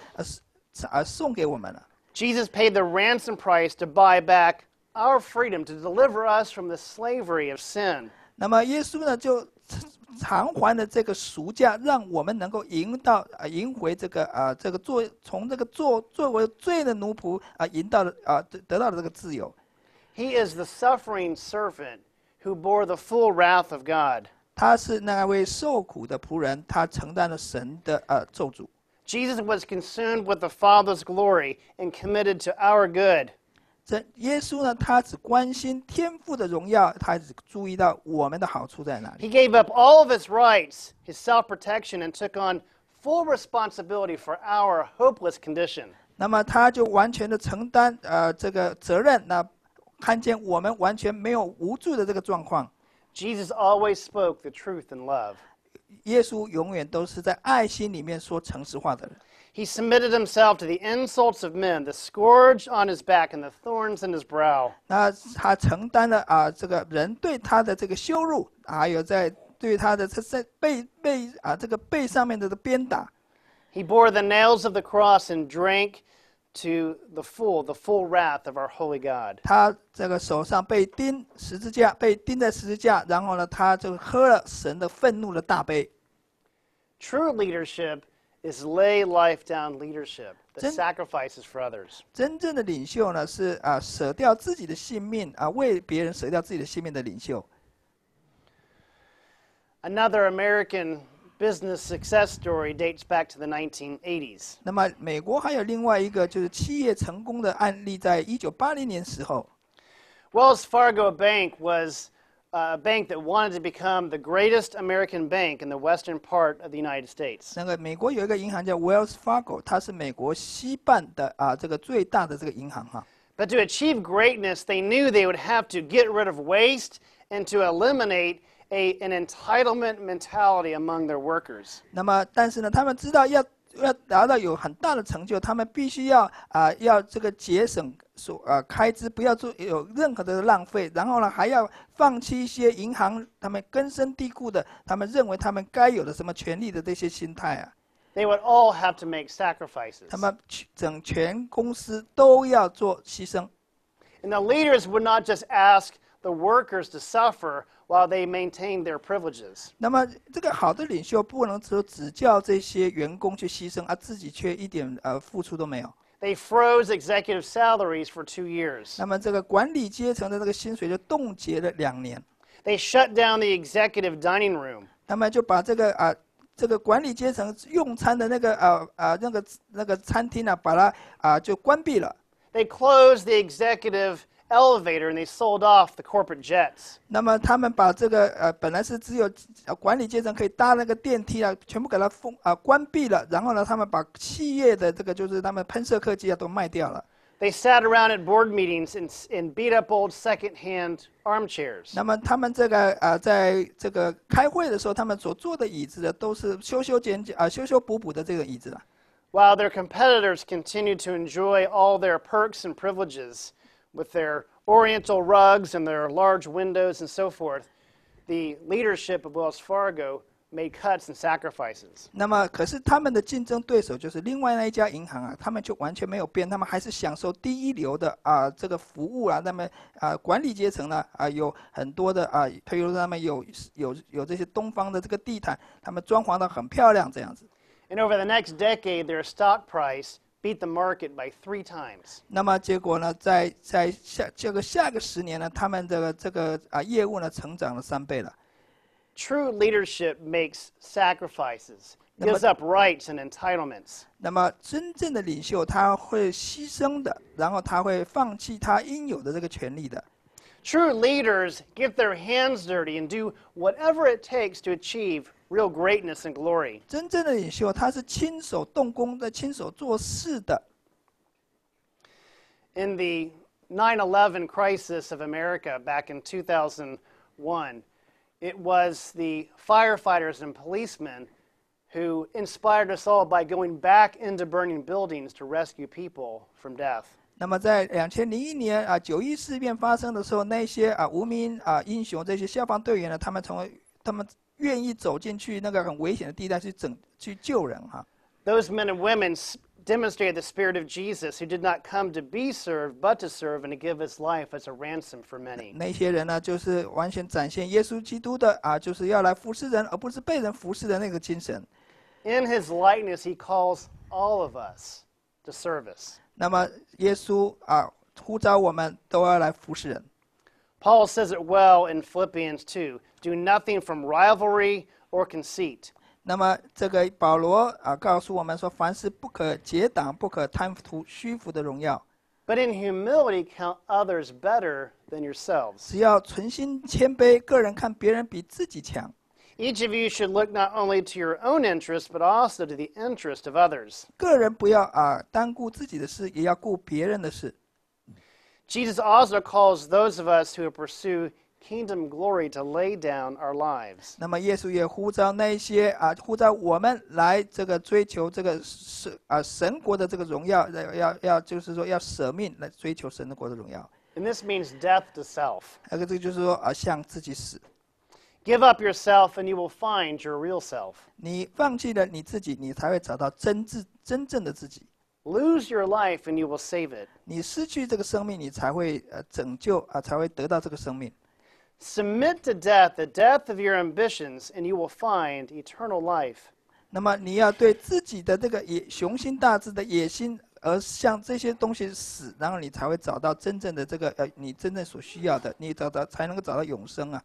送给我们了。Jesus paid the ransom price to buy back our freedom, to deliver us from the slavery of sin. 那么耶稣呢，就偿还了这个赎价，让我们能够赢回从这个作为罪的奴仆得到了这个自由。He is the suffering servant who bore the full wrath of God. 他是那位受苦的仆人，他承担了神的咒诅。Jesus was consumed with the Father's glory and committed to our good. 耶稣呢，他只关心天父的荣耀，他只注意到我们的好处在哪里。He gave up all of his rights, his self-protection, and took on full responsibility for our hopeless condition. 那么他就完全的承担这个责任，那看见我们完全没有无助的这个状况。Jesus always spoke the truth in love. 耶稣永远都是在爱心里面说诚实话的人。He submitted himself to the insults of men, the scourge on his back and the thorns in his brow. 那他承担了这个人对他的这个羞辱，还有对他的背上面的鞭打。He bore the nails of the cross and drank to the full wrath of our holy God. 他这个手上被钉在十字架，然后呢，他就喝了神的愤怒的大杯。True leadership is lay life down leadership that sacrifices for others. 真正的领袖呢，是舍掉自己的性命为别人舍掉自己的性命的领袖。Another American business success story dates back to the 1980s. 那么美国还有另外一个就是企业成功的案例，在1980年时候。Wells Fargo Bank was a bank that wanted to become the greatest American bank in the western part of the United States. 那个美国有一个银行叫 Wells Fargo， 它是美国西半的这个最大的这个银行哈。But to achieve greatness, they knew they would have to get rid of waste and to eliminate an entitlement mentality among their workers. 那么，但是呢，他们知道要要达到有很大的成就，他们必须要要这个节省开支，不要做有任何的浪费，然后呢还要放弃一些银行他们根深蒂固的，他们认为他们该有的什么权利的这些心态啊。They would all have to make sacrifices. 他们全公司都要做牺牲。And the leaders would not just ask the workers to suffer while they maintained their privileges. 那么这个好的领袖不能只叫这些员工去牺牲，而自己却一点付出都没有。They froze executive salaries for 2 years. 那么这个管理阶层的这个薪水就冻结了2年。They shut down the executive dining room. 那么就把这个管理阶层用餐的那个餐厅把它就关闭了。They closed the executive elevator and they sold off the corporate jets. 那么他们把这个本来是只有管理阶层可以搭那个电梯全部给它关闭了，然后呢，他们把企业的这个就是他们喷射客机都卖掉了。They sat around at board meetings in beat up old second-hand armchairs. 那么他们这个在这个开会的时候，他们所坐的椅子都是修补补的这个椅子了。While their competitors continued to enjoy all their perks and privileges with their oriental rugs and their large windows and so forth, the leadership of Wells Fargo made cuts and sacrifices. 那么，可是他们的竞争对手就是另外那一家银行他们就完全没有变，他们还是享受第一流的这个服务那么管理阶层呢有很多的譬如他们有这些东方的这个地毯，他们装潢得很漂亮这样子。And over the next decade, their stock price beat the market by 3 times. 那么结果呢，在下个10年呢，他们这个业务呢成长了3倍了。True leadership makes sacrifices, gives up rights and entitlements. 那么真正的领袖他会牺牲的，然后他会放弃他应有的这个权利的。True leaders get their hands dirty and do whatever it takes to achieve real greatness and glory. 真正的领袖他是亲手动工的，亲手做事的。In the 9/11 crisis of America back in 2001, it was the firefighters and policemen who inspired us all by going back into burning buildings to rescue people from death. 那么在2001年9·11事变发生的时候，那些无名英雄，这些消防队员呢，他们愿意走进去那个很危险的地带去救人Those men and women demonstrated the spirit of Jesus, who did not come to be served, but to serve and to give his life as a ransom for many. 那些人呢，就是完全展现耶稣基督的就是要来服侍人，而不是被人服侍的那个精神。In his likeness, he calls all of us to service. 那么耶稣呼召我们都要来服侍人。Paul says it well in Philippians 2. Do nothing from rivalry or conceit. 那么这个保罗告诉我们说，凡事不可结党，不可贪图虚浮的荣耀。But in humility, count others better than yourselves. 只要存心谦卑，个人看别人比自己强。Each of you should look not only to your own interest, but also to the interest of others. 个人不要单顾自己的事，也要顾别人的事。Jesus also calls those of us who pursue kingdom glory to lay down our lives. 那么耶稣也呼召那些呼召我们来这个追求这个神国的这个荣耀，要就是说要舍命来追求神的国的荣耀。And this means death to self. 这个就是说向自己死。Give up yourself and you will find your real self. 你放弃了你自己，你才会找到真正的自己。Lose your life and you will save it. 你失去这个生命，你才会拯救才会得到这个生命。Submit to death, the death of your ambitions, and you will find eternal life. 那么你要对自己的这个雄心大志的野心，而向这些东西死，然后你才会找到真正的这个你真正所需要的，你才能够找到永生啊。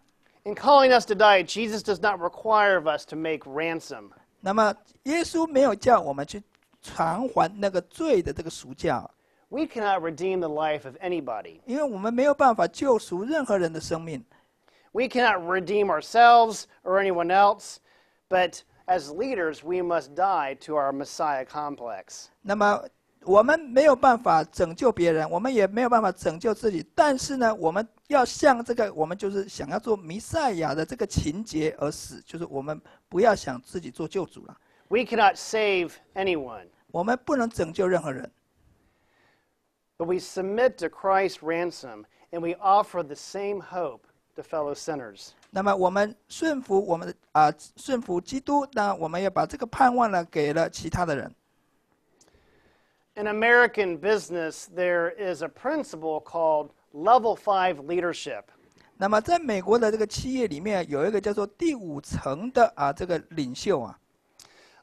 In calling us to die, Jesus does not require of us to make ransom. 那么耶稣没有叫我们去偿还那个罪的这个赎价， We cannot redeem the life of anybody. 因为我们没有办法救赎任何人的生命。We cannot redeem ourselves or anyone else, but as leaders, we must die to our Messiah complex. 那么我们没有办法拯救别人，我们也没有办法拯救自己，但是呢，我们要向这个我们就是想要做弥赛亚的这个情节而死，就是我们不要想自己做救主了。We cannot save anyone, 我们不能拯救任何人， but we submit to Christ's ransom, and we offer the same hope to fellow sinners. 那么我们顺服基督，那我们要把这个盼望呢给了其他的人。 In American business, there is a principle called Level 5 leadership. 那么在美国的这个企业里面，有一个叫做第5层的这个领袖啊。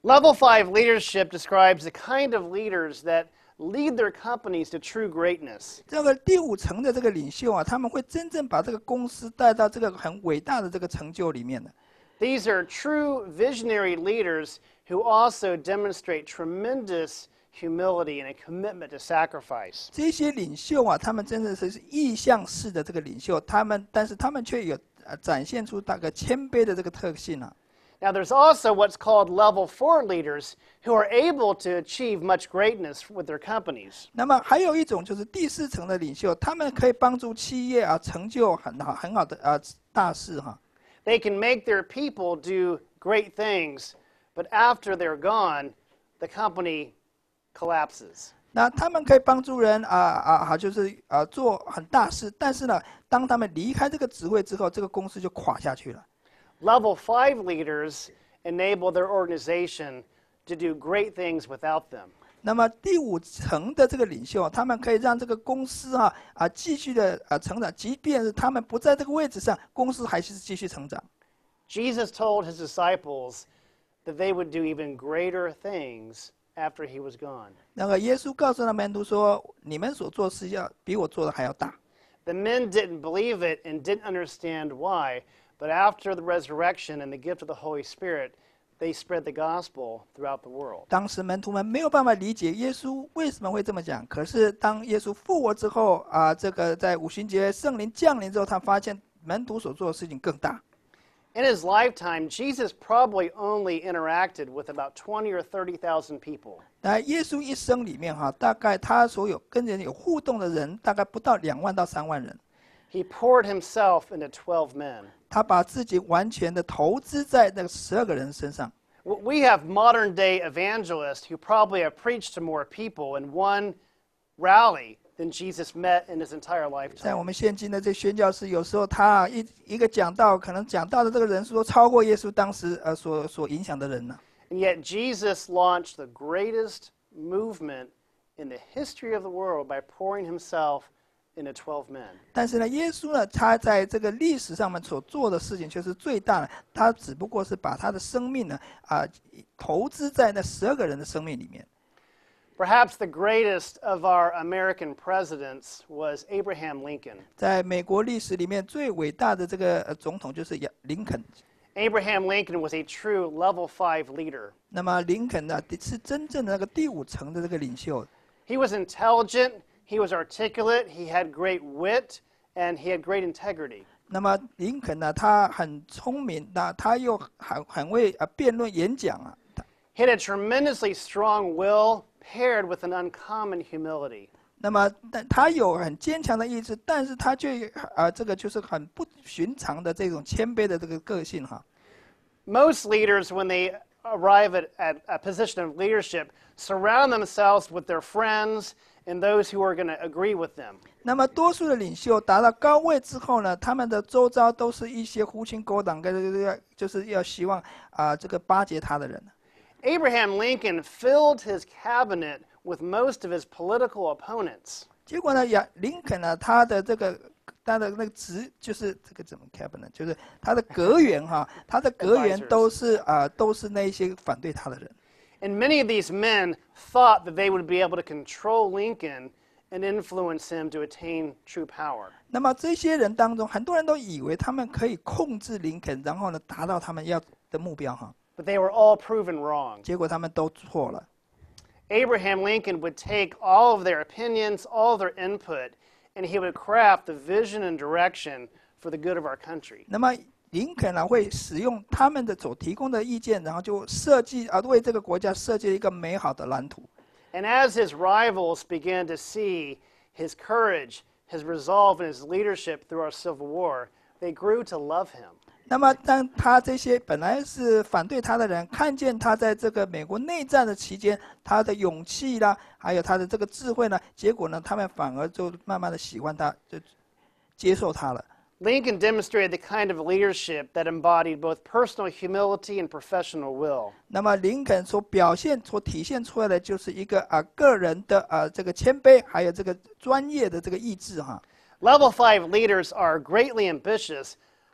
Level 5 leadership describes the kind of leaders that lead their companies to true greatness. 这个第5层的这个领袖啊，他们会真正把这个公司带到这个很伟大的这个成就里面的。 These are true visionary leaders who also demonstrate tremendous humility and a commitment to sacrifice. 这些领袖啊，他们真的是意向式的这个领袖，但是他们却有展现出大概谦卑的这个特性啊。 Now, there's also what's called Level 4 leaders who are able to achieve much greatness with their companies. 那么还有一种就是第4层的领袖，他们可以帮助企业成就很好的大事哈。 They can make their people do great things, but after they're gone, the company collapses. 那他们可以帮助人就是做很大事，但是呢，当他们离开这个职位之后，这个公司就垮下去了。 Level 5 leaders enable their organization to do great things without them. 那么第5层的这个领袖，他们可以让这个公司继续的成长，即便是他们不在这个位置上，公司还是继续成长。 Jesus told his disciples that they would do even greater things after he was gone. 那个耶稣告诉那门徒说：“你们所做事要比我做的还要大。” The men didn't believe it and didn't understand why, but after the resurrection and the gift of the Holy Spirit, they spread the gospel throughout the world. 当时门徒们没有办法理解耶稣为什么会这么讲，可是当耶稣复活之后这个在五旬节圣灵降临之后，他发现门徒所做的事情更大。 In his lifetime, Jesus probably only interacted with about 20 or 30,000 people. 那耶稣一生里面大概他所有跟人有互动的人，大概不到2万到3万人。 He poured himself into 12 men. 他把自己完全的投资在那个12个人身上。 We have modern day evangelists who probably have preached to more people in one rally than Jesus met in his entire 在 lifetime. 我们现今的这宣教士，有时候他一个讲道，可能讲道的这个人数都超过耶稣当时所影响的人呢。 And yet Jesus launched the greatest movement in the history of the world by pouring himself into 12 men. 但是呢，耶稣呢，他在这个历史上面所做的事情却是最大的，他只不过是把他的生命呢投资在那12个人的生命里面。 Perhaps the greatest of our American presidents was Abraham Lincoln. 在美国历史里面最伟大的这个总统就是林肯。 Abraham Lincoln was a true level 5 leader. 那么林肯呢，是真正的那个第5层的这个领袖。 He was intelligent, he was articulate, he had great wit, and he had great integrity. 那么林肯呢，他很聪明，那他又很会辩论演讲啊。 He had a tremendously strong will paired with an uncommon humility. 那么他有很坚强的意志，但是他却这个就是很不寻常的这种谦卑的这个个性哈。 Most leaders, when they arrive at a position of leadership, surround themselves with their friends and those who are going to agree with them. 那么多数的领袖达到高位之后呢，他们的周遭都是一些狐群狗党，就是要希望这个巴结他的人。 Abraham Lincoln filled his cabinet with most of his political opponents. 结果呢，林肯呢，他的那个职就是这个怎么 cabinet， 就是他的阁员哈，他的阁员都是那一些反对他的人。 And many of these men thought that they would be able to control Lincoln and influence him to attain true power. 那么这些人当中，很多人都以为他们可以控制林肯，然后呢达到他们要的目标哈。 But they were all proven wrong. 结果他们都错了。 Abraham Lincoln would take all of their opinions, all of their input, and he would craft the vision and direction for the good of our country. 那么林肯呢会使用他们的所提供的意见，然后就设计为这个国家设计了一个美好的蓝图。 And as his rivals began to see his courage, his resolve, and his leadership through our Civil War, they grew to love him. 那么当他这些本来是反对他的人看见他在这个美国内战的期间他的勇气啦，还有他的这个智慧呢，结果呢他们反而就慢慢的喜欢他，就接受他了。Lincoln demonstrated the kind of leadership that embodied both personal humility and professional will. 那么林肯所体现出来的就是一个个人的这个谦卑，还有这个专业的这个意志哈。Level 5 leaders are greatly ambitious,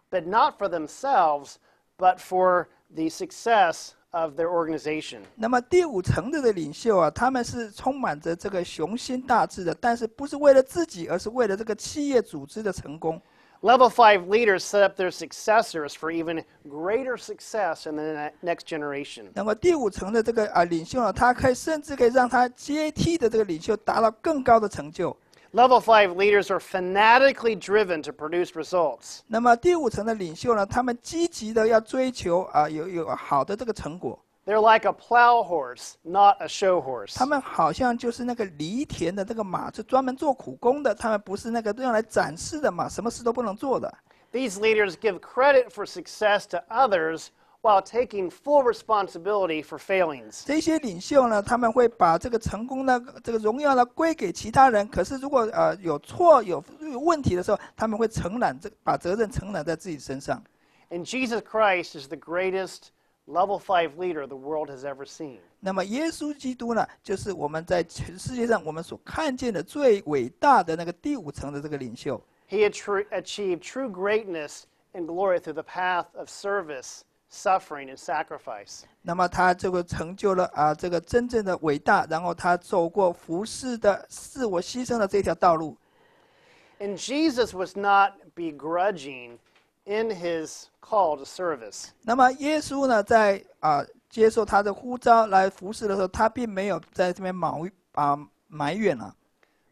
but not for themselves, but for the success of their organization. 那么第5层的领袖他们是充满着这个雄心大志的，但是不是为了自己，而是为了这个企业组织的成功。Level 5 leaders set up their successors for even greater success in the next generation. 那么第5层的这个领袖呢，他甚至可以让他接替的这个领袖达到更高的成就。Level 5 leaders are fanatically driven to produce results. 那么第5层的领袖呢，他们积极的要追求有好的这个成果。They're like a plow horse, not a show horse. 他们好像就是那个犁田的这个马，就专门做苦工的，他们不是那个用来展示的马，什么事都不能做的。These leaders give credit for success to others while taking full responsibility for failings. 这些领袖呢，他们会把这个成功呢，这个荣耀呢归给其他人。可是如果有错有问题的时候，他们会把责任承揽在自己身上。And Jesus Christ is the greatest Level 5 leader the world has ever seen. 那么耶稣基督呢，就是我们在全世界上我们所看见的最伟大的那个第5层的这个领袖。He achieved true greatness and glory through the path of service, suffering, and sacrifice. 那么他这个成就了这个真正的伟大，然后他走过服侍的自我牺牲的这条道路。And Jesus was not begrudging in his call to service. 那么耶稣呢，在接受他的呼召来服侍的时候，他并没有在这边埋怨了。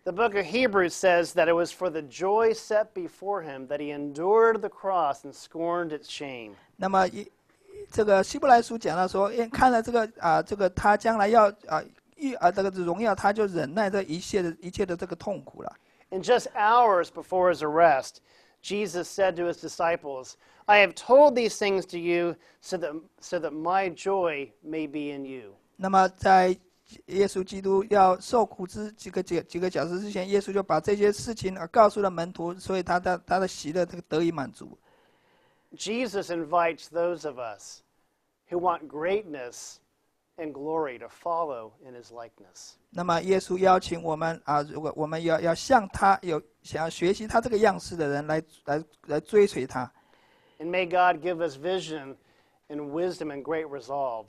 The book of Hebrews says that it was for the joy set before him that he endured the cross and scorned its shame. 那么这个希伯来书讲到说，看了这个他将来要这个荣耀，他就忍耐这一切的这个痛苦了。And just hours before his arrest, Jesus said to his disciples, I have told these things to you so that my joy may be in you. 那么在耶稣基督要受苦几个小时之前，耶稣就把这些事情告诉了门徒，所以他的喜乐这个得以满足。Jesus invites those of us who want greatness and glory to follow in his likeness. 那么耶稣邀请我们如果我们要像他想要学习他这个样式的人来追随他。And may God give us vision and wisdom and great resolve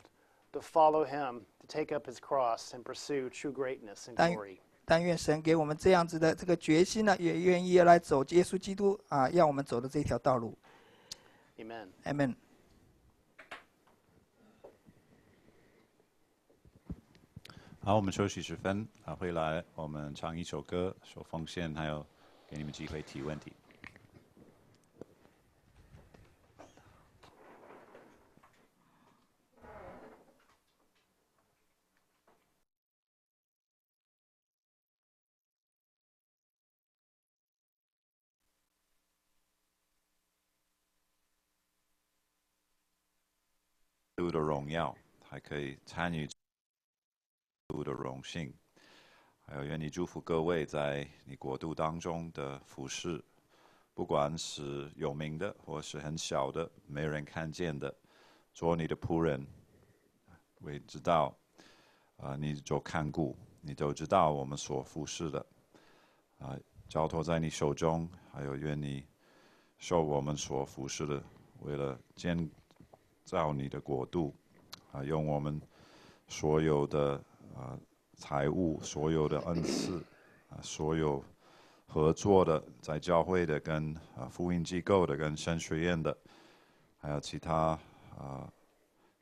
to follow him, to take up his cross and pursue true greatness and glory. 但愿神给我们这样子的这个决心呢，也愿意来走耶稣基督要我们走的这条道路。Amen. Amen。好，我们休息10分，回来我们唱一首歌，说奉献，还有给你们机会提问题。的荣耀，还可以参与的荣幸，还有愿你祝福各位在你国度当中的服事，不管是有名的或是很小的，没人看见的，做你的仆人，我也知道，你做看顾，你都知道我们所服事的，交托在你手中，还有愿你受我们所服事的，为了建造你的国度，用我们所有的财物，所有的恩赐，所有合作的，在教会的跟福音机构的跟神学院的，还有其他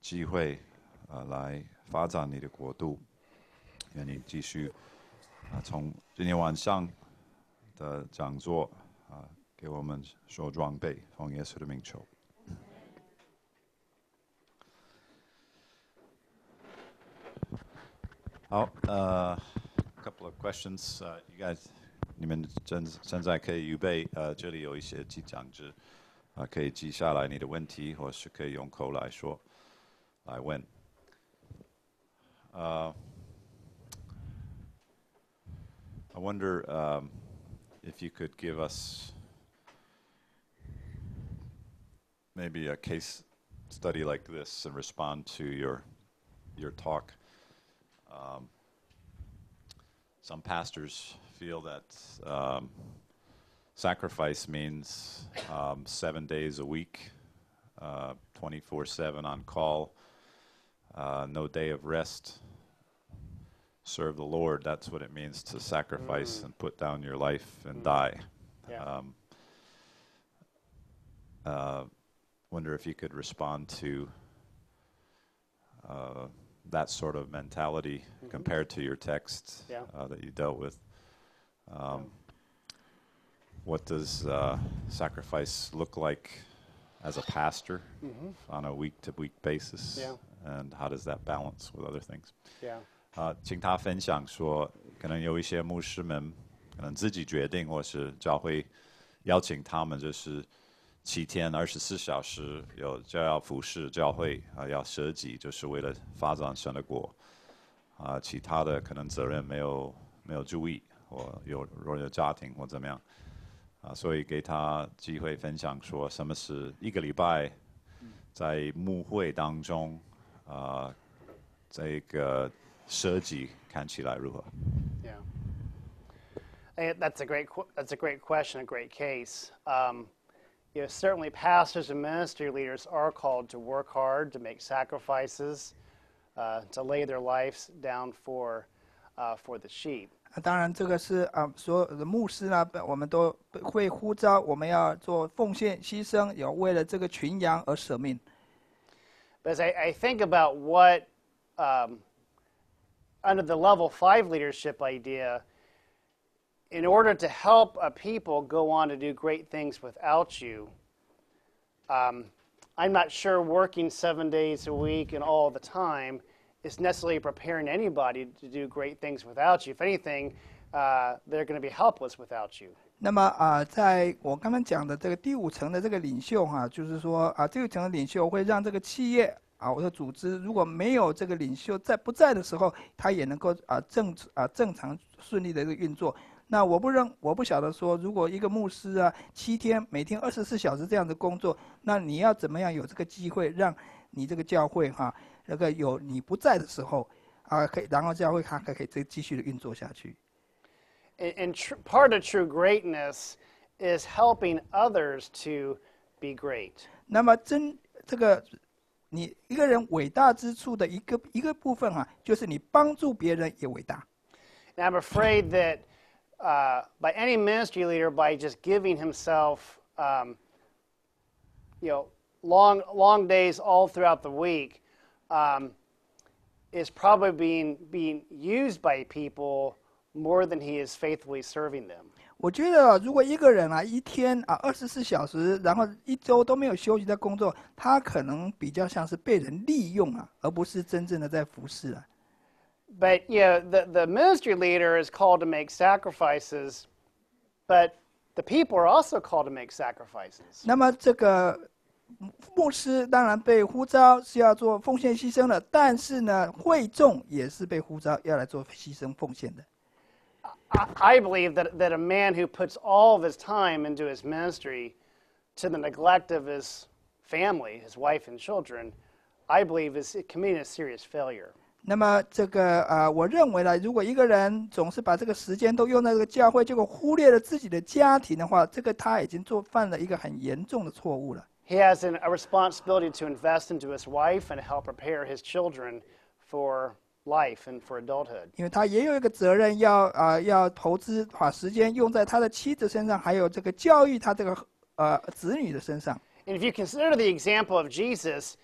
机会来发展你的国度。愿你继续从今天晚上的讲座给我们所装备，奉耶稣的名求。好，couple of questions. You guys, 你们现在可以预备，这里有一些记讲纸，可以记下来你的问题，或是可以用口来说，来问。I wonder if you could give us maybe a case study like this and respond to your talk. Some pastors feel that sacrifice means 7 days a week, 24/7 on call, no day of rest. Serve the Lord, that's what it means to sacrifice and put down your life and die. Yeah. Wonder if you could respond to that sort of mentality compared to your text that you dealt with. What does sacrifice look like as a pastor on a week-to-week basis? And how does that balance with other things? 请他分享说，可能有一些牧师们可能自己决定，或是教会邀请他们，就是7天24小时就要服侍教会要舍己，就是为了发展神的国。其他的可能责任没有注意，或若有家庭或怎么样。所以给他机会分享说，什么是一个礼拜在牧会当中这个舍己看起来如何？ Yeah, that's a great question, a great case. Certainly pastors and ministry leaders are called to work hard, to make sacrifices, to lay their lives down for the sheep. 当然，这个是所有的牧师呢，我们都会呼召我们要做奉献、牺牲，要为了这个群羊而舍命。But as I think about what under the level 5 leadership idea, in order to help a people go on to do great things without you, I'm not sure working 7 days a week and all the time is necessarily preparing anybody to do great things without you. If anything, they're going to be helpless without you. 那么在我刚刚讲的这个第5层的这个领袖就是说这个层的领袖会让这个企业或者组织如果没有这个领袖不在的时候，他也能够正常顺利的这个运作。那我不晓得说，如果一个牧师7天每天24小时这样的工作，那你要怎么样有这个机会让你这个教会那个有你不在的时候可以，然后教会它可以继续的运作下去。And part of true greatness is helping others to be great. 那么这个你一个人伟大之处的一个部分就是你帮助别人也伟大。And I'm afraid that by any ministry leader, by just giving himself, long days all throughout the week, is probably being used by people more than he is faithfully serving them. 我觉得如果一个人一天24小时，然后1周都没有休息在工作，他可能比较像是被人利用而不是真正的在服侍But the ministry leader is called to make sacrifices, but the people are also called to make sacrifices. 那么这个牧师当然被呼召是要做奉献牺牲的，但是呢，会众也是被呼召要来做牺牲奉献的。I believe that a man who puts all of his time into his ministry to the neglect of his family, his wife and children, I believe is committing a serious failure. 那么这个我认为呢，如果一个人总是把这个时间都用在这个教会，结果忽略了自己的家庭的话，这个他已经犯了一个很严重的错误了。He has a responsibility to invest into his wife and help prepare his children for life and for adulthood. 因为他也有一个责任要投资，把时间用在他的妻子身上，还有这个教育他这个子女的身上。And if you consider the example of Jesus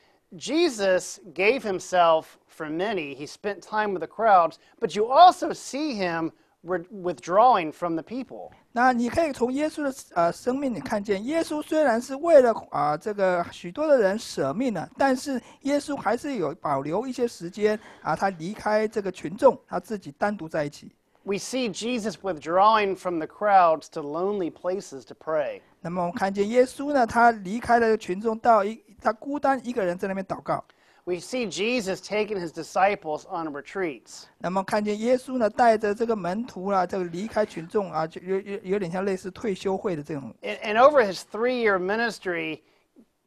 gave himself for many. He spent time with the crowds, but you also see him withdrawing from the people. 那你可以从耶稣的生命里看见，耶稣虽然是为了这个许多的人舍命了，但是耶稣还是有保留一些时间他离开这个群众，他自己单独在一起。we see Jesus withdrawing from the crowds to lonely places to pray. 那么我们看见耶稣呢，他离开了群众，他孤单一个人在那边祷告。We see Jesus taking his disciples on retreats. 那么看见耶稣呢，带着这个门徒这个离开群众就有点像类似退休会的这种。And over his 3-year ministry,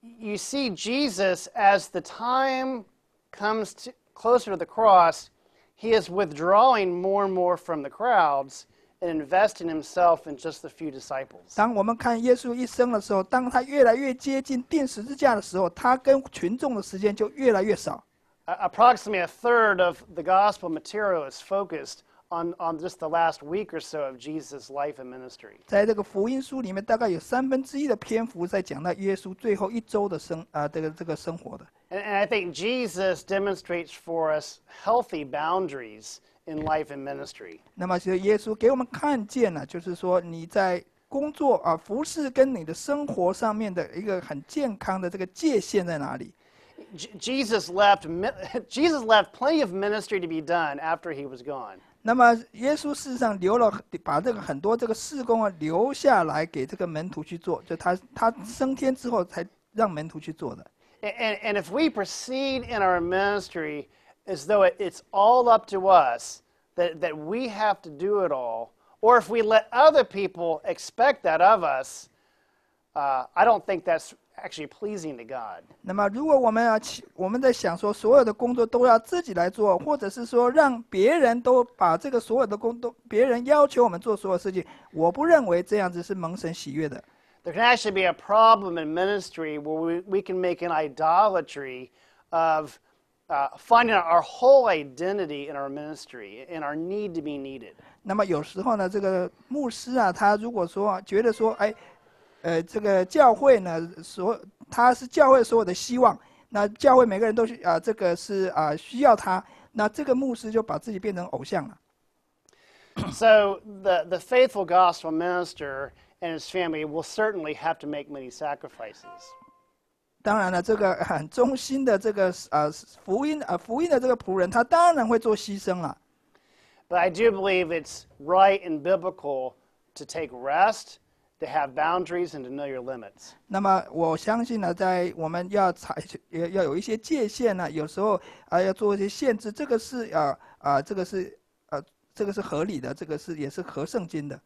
you see Jesus as the time comes closer to the cross, he is withdrawing more and more from the crowds and investing himself in just a few disciples. 当我们看耶稣一生的时候，当他越来越接近钉十字架的时候，他跟群众的时间就越来越少。Approximately a third of the gospel material is focused on just the last week or so of Jesus' life and ministry. 在这个福音书里面，大概有1/3的篇幅在讲到耶稣最后一周的这个生活的。And I think Jesus demonstrates for us healthy boundaries in life and ministry. 那么，其实耶稣给我们看见了，就是说你在工作服事跟你的生活上面的一个很健康的这个界限在哪里。Jesus left plenty of ministry to be done after he was gone. 那么耶稣事实上把这个很多这个事工留下来给这个门徒去做，就他升天之后才让门徒去做的。And if we proceed in our ministry as though it's all up to us, that we have to do it all, or if we let other people expect that of us, I don't think that's actually pleasing to God. 那么如果我们在想说所有的工作都要自己来做，或者是说让别人都把这个所有的别人要求我们做所有事情，我不认为这样子是蒙神喜悦的。There can actually be a problem in ministry where we can make an idolatry of finding our whole identity in our ministry and our need to be needed. 那么有时候呢，这个牧师他如果说觉得说，这个教会呢，他是教会所有的希望，那教会每个人都这个是需要他，那这个牧师就把自己变成偶像了。So the faithful gospel minister and his family will certainly have to make many sacrifices. 当然了，这个很忠心的这个福音的这个仆人，他当然会做牺牲了。But I do believe it's right and biblical to take rest, to have boundaries, and to know your limits. 那么我相信呢，在我们要有一些界限呢，有时候要做一些限制，这个是这个是合理的，这个也是合圣经的。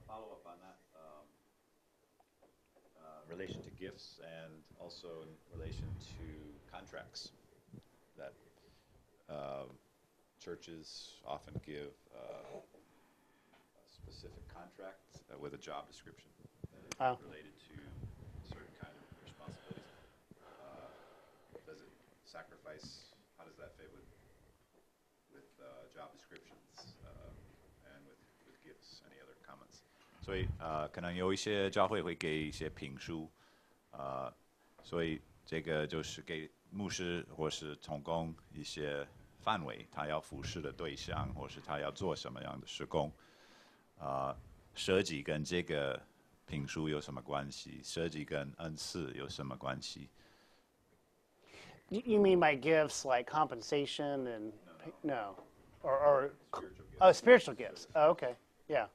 Follow up on that relation to gifts and also in relation to contracts that churches often give a specific contract with a job description that is related to a certain kind of responsibility. Does it sacrifice? How does that fit with job descriptions and with gifts? Any other comments? 所以可能有一些教会会给一些评书，所以这个就是给牧师或是同工一些范围，他要服侍的对象，或是他要做什么样的事工。设计跟这个评书有什么关系？设计跟恩赐有什么关系？ You mean by gifts like compensation and no. Or spiritual gifts. Oh, okay. Yeah.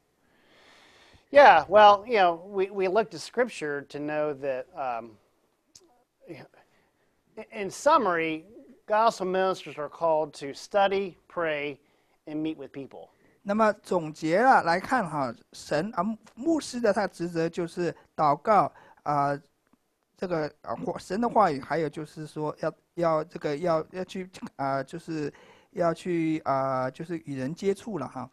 Yeah. Well, we look to Scripture to know that. In summary, gospel ministers are called to study, pray, and meet with people. 那么总结来看牧师的他的职责就是祷告这个神的话语，还有就是说要去就是要去就是与人接触了哈。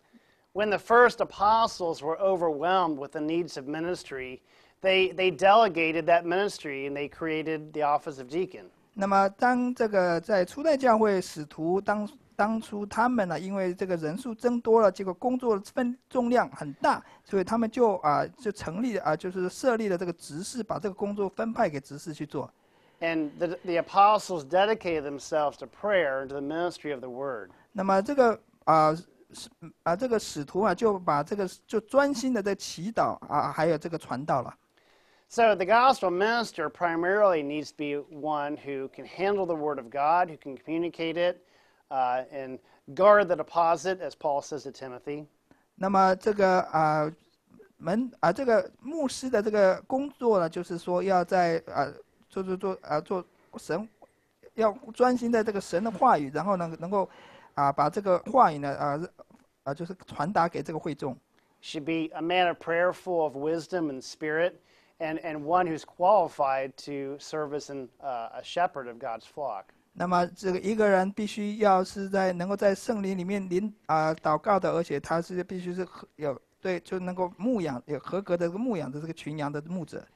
When the first apostles were overwhelmed with the needs of ministry, they delegated that ministry and they created the office of deacon. 那么当这个在初代教会使徒当初他们呢，因为这个人数增多了，结果工作重量很大，所以他们就成立就是设立了这个执事，把这个工作分派给执事去做。And the apostles dedicated themselves to prayer and to the ministry of the word. 那么这个这个使徒就把这个就专心的在祈祷还有这个传道了。So the gospel minister primarily needs to be one who can handle the word of God, who can communicate it, and guard the deposit, as Paul says to Timothy. 那么这个这个牧师的这个工作呢，就是说要在做神，要专心在这个神的话语，然后呢能够把这个话语呢就是传达给这个会众。Should be a man of prayer, full of wisdom and spirit, and one who's qualified to serve as a shepherd of God's flock. 那么这个一个人必须要是能够在圣灵里面祷告的，而且他是必须是就能够牧养有合格的牧养的这个群羊的牧者。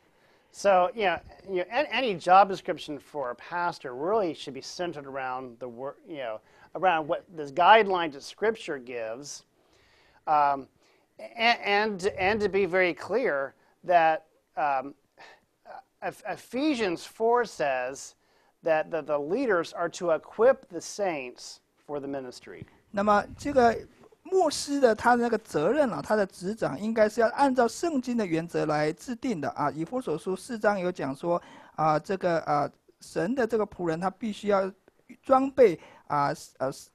So any job description for a pastor really should be centered around around what the guidelines that Scripture gives, and to be very clear that Ephesians 4 says that the leaders are to equip the saints for the ministry. 那么这个牧师的他的那个责任他的职掌应该是要按照圣经的原则来制定的以弗所书4章有讲说这个神的这个仆人他必须要装备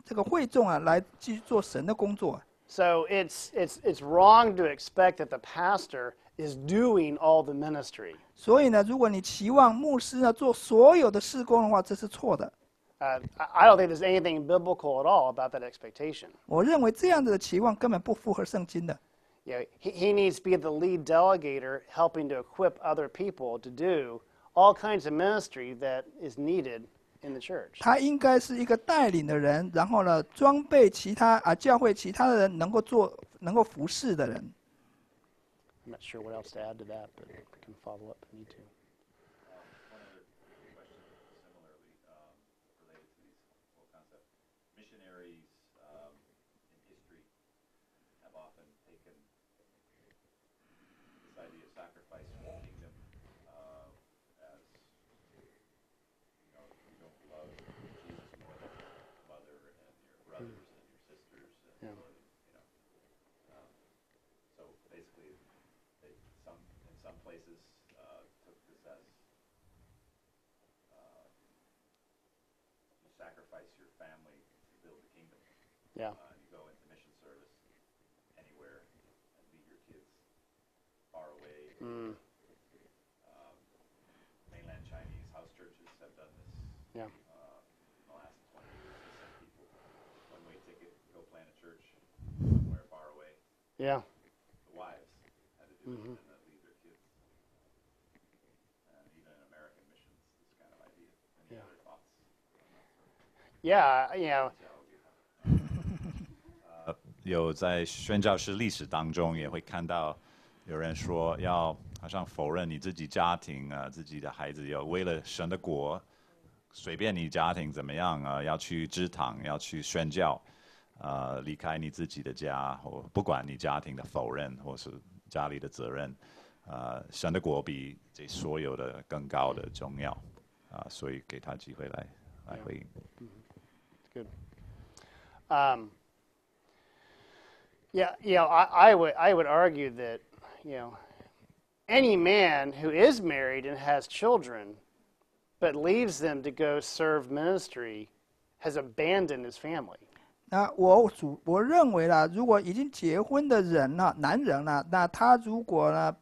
这个会众来继续做神的工作。So it's wrong to expect that the pastor is doing all the ministry. 所以呢，如果你期望牧师呢做所有的事工的话，这是错的。I don't think there's anything biblical at all about that expectation. 我认为这样子的期望根本不符合圣经的。He needs to be the lead delegator, helping to equip other people to do all kinds of ministry that is needed in the church. 他应该是一个带领的人，然后呢，装备其他教会其他的人能够服侍的人。I'm not sure what else to add to that, but I can follow up if I need to. One other question similarly related to these whole concept. Missionaries in history have often taken this idea of sacrifice for the kingdom as, you don't love Jesus more than your mother and your brothers and your sisters. And, so basically, in some places took this as you sacrifice your family to build the kingdom. Yeah. You go into mission service anywhere and leave your kids far away. Mainland Chinese house churches have done this. Yeah. In the last 20 years, they send people one-way ticket, go plant a church somewhere far away. Yeah. The wives had to do it and then leave their kids. And even in American missions, this kind of idea. Any other thoughts? Yeah. 有在宣教士历史当中也会看到有人说要好像否认你自己家庭自己的孩子要为了神的国，随便你家庭怎么样要去支堂，要去宣教，离开你自己的家，或不管你家庭的否认或是家里的责任，神的国比这所有的更高的重要，所以给他机会来回应。Good. I would argue that, any man who is married and has children, but leaves them to go serve ministry, has abandoned his family. 那我认为啦，如果已经结婚的人了，男人了，那他如果呢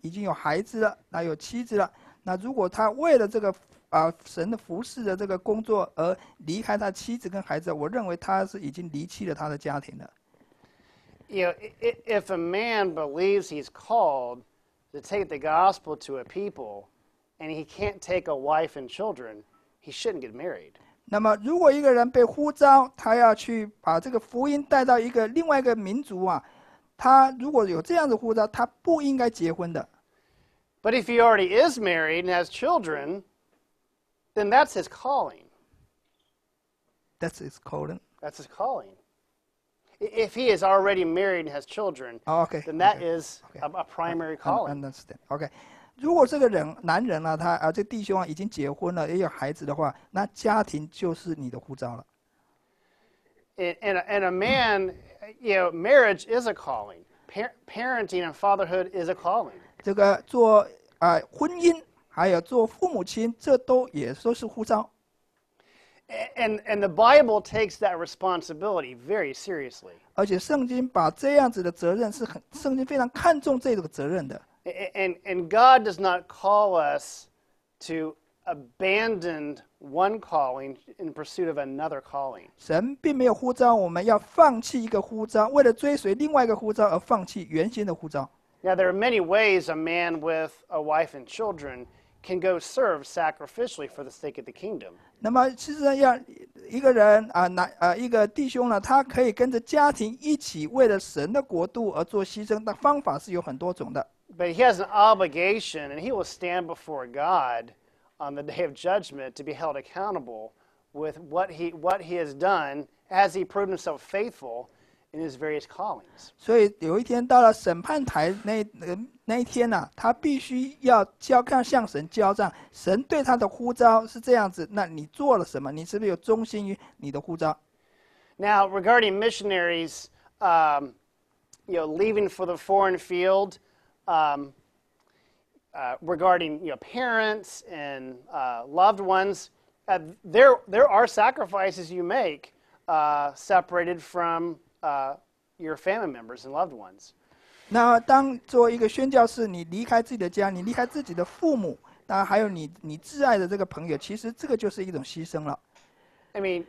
已经有孩子了，那有妻子了，那如果他为了这个神的服侍的这个工作而离开他妻子跟孩子，我认为他是已经离弃了他的家庭了。If a man believes he's called to take the gospel to a people, and he can't take a wife and children, he shouldn't get married. 那么，如果一个人被呼召，他要去把这个福音带到另外一个民族他如果有这样的呼召，他不应该结婚的。But if he already is married and has children, then that's his calling. That's his calling. That's his calling. If he is already married and has children, then that is a primary calling. Understand. OK. 如果这个男人他这弟兄已经结婚了，也有孩子的话，那家庭就是你的呼召了。And a man, marriage is a calling. Parenting and fatherhood is a calling. 这个做婚姻还有做父母亲，这也都是呼召。And the Bible takes that responsibility very seriously. 而且圣经把这样子的责任圣经非常看重这个责任的。And God does not call us to abandon one calling in pursuit of another calling. 神并没有呼召我们要放弃一个呼召，为了追随另外一个呼召而放弃原先的呼召。Now, there are many ways a man with a wife and children can go serve sacrificially for the sake of the kingdom. 那么事实上，要一个人一个弟兄呢，他可以跟着家庭一起为了神的国度而做牺牲的方法是有很多种的。But he has an obligation, and he will stand before God on the day of judgment to be held accountable with what he has done as he proved himself faithful in his various callings. 所以有一天到了审判台那一天呢，他必须要向神交账。神对他的呼召是这样子，那你做了什么？你是不是有忠心于你的呼召？ Now, regarding missionaries, leaving for the foreign field, regarding parents and loved ones, there are sacrifices you make separated from your family members and loved ones. 那当做一个宣教士，你离开自己的家，你离开自己的父母，当然还有你挚爱的这个朋友，其实这个就是一种牺牲了。I mean,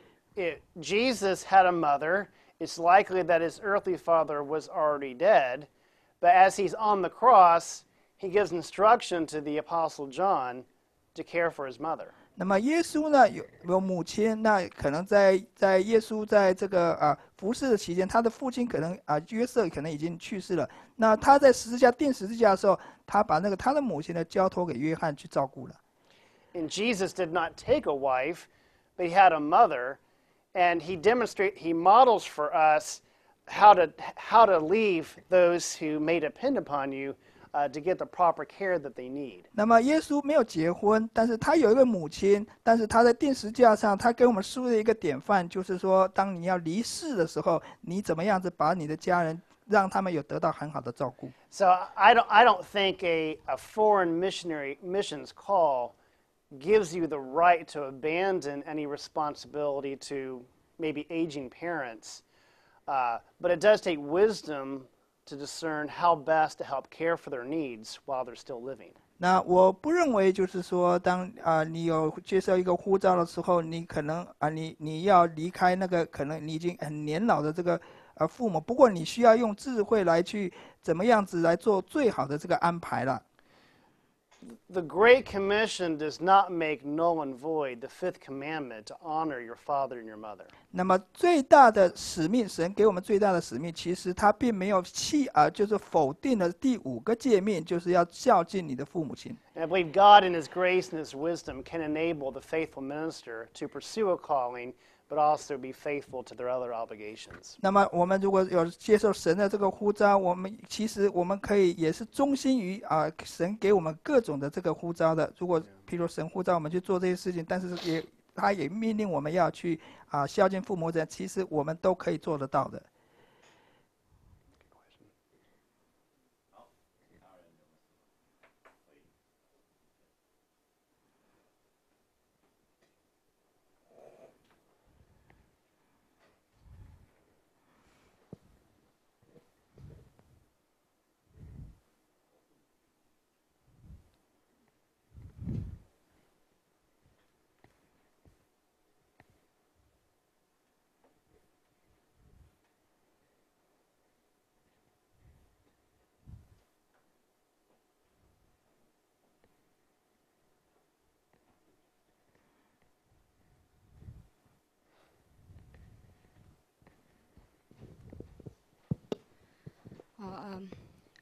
Jesus had a mother. It's likely that his earthly father was already dead, but as he's on the cross, he gives instruction to the Apostle John to care for his mother. 那么耶稣呢有母亲，那可能在耶稣在这个服侍的期间，他的父亲可能约瑟可能已经去世了。那他在钉十字架的时候，他把他的母亲呢交托给约翰去照顾了。And Jesus did not take a wife, but he had a mother, and he models for us how to leave those who may depend upon you to get the proper care that they need. 那么耶稣没有结婚，但是他有一个母亲，但是他在钉十字架上，他给我们树立一个典范，就是说，当你要离世的时候，你怎么样子把你的家人让他们有得到很好的照顾。So I don't think a foreign missions call gives you the right to abandon any responsibility to maybe aging parents, but it does take wisdom to discern how best to help care for their needs while they're still living. 那我不认为就是说，当你有接受一个呼召的时候，你可能你要离开那个可能你已经很年老的这个父母，不过你需要用智慧来去怎么样子来做最好的这个安排了。The Great Commission does not make null and void the fifth commandment to honor your father and your mother. 那么最大的使命，神给我们最大的使命，其实他并没有就是否定了第5个诫命，就是要孝敬你的父母亲。And I believe God in His grace and His wisdom can enable the faithful minister to pursue a calling, but also be faithful to their other obligations. 那么我们如果有接受神的这个呼召，其实我们可以也是忠心于神给我们各种的这个呼召的。如果譬如神呼召我们去做这些事情，但是他也命令我们要去孝敬父母，其实我们都可以做得到的。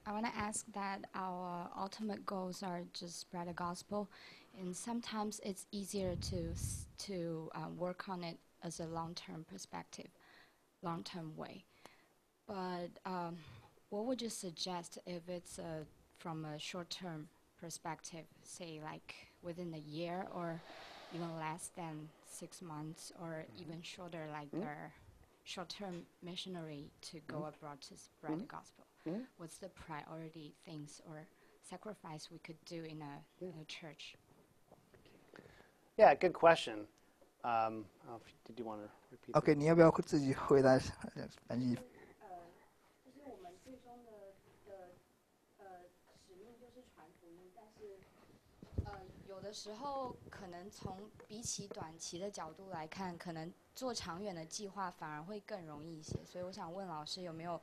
I want to ask that our ultimate goals are just spread the gospel, and sometimes it's easier to work on it as a long-term perspective, long-term way. But what would you suggest if it's from a short-term perspective, say like within a year or even less than 6 months, or even shorter, like a short-term missionary to go abroad to spread the gospel? What's the priority things or sacrifice we could do in a church? Yeah, good question. Did you want to repeat? OK， 你要不要自己回答翻译？就是我们最终的使命就是传福音，但是有的时候可能从比起短期的角度来看，可能做长远的计划反而会更容易一些。所以我想问老师有没有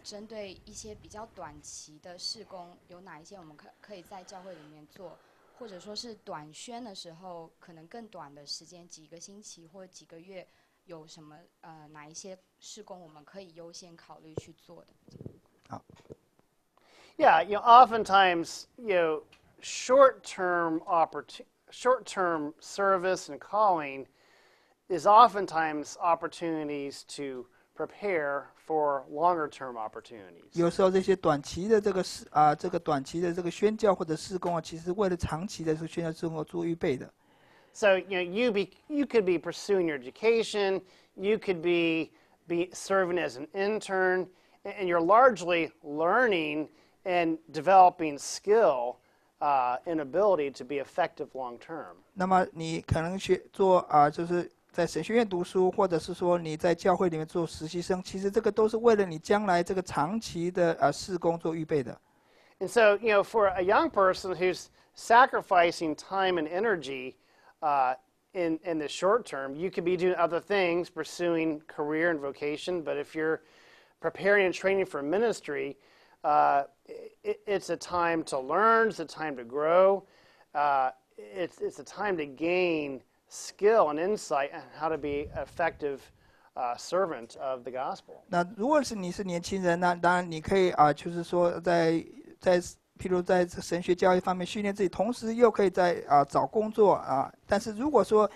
针对一些比较短期的事工，有哪一些我们可以在教会里面做？或者说是短宣的时候，可能更短的时间，几个星期或几个月，有什么哪一些事工我们可以优先考虑去做的？好。Yeah, oftentimes, short-term service and calling is oftentimes opportunities to prepare for longer-term opportunities. 有时候这些短期的短期的这个宣教或者事工啊，其实为了长期的这个宣教事工做预备的。So you could be pursuing your education, you could be serving as an intern, and you're largely learning and developing skill and ability to be effective long term. 那么你可能就是在神学院读书，或者是说你在教会里面做实习生，其实这个都是为了你将来这个长期的事工做预备的。And so, for a young person who's sacrificing time and energy in the short term, you could be doing other things, pursuing career and vocation. But if you're preparing and training for ministry, it's a time to learn, it's a time to grow, it's a time to gain skill and insight on how to be an effective servant of the gospel. 那如果是你是年轻人，那当然你可以就是说譬如在神学教育方面训练自己，同时又可以在找工作但是如果说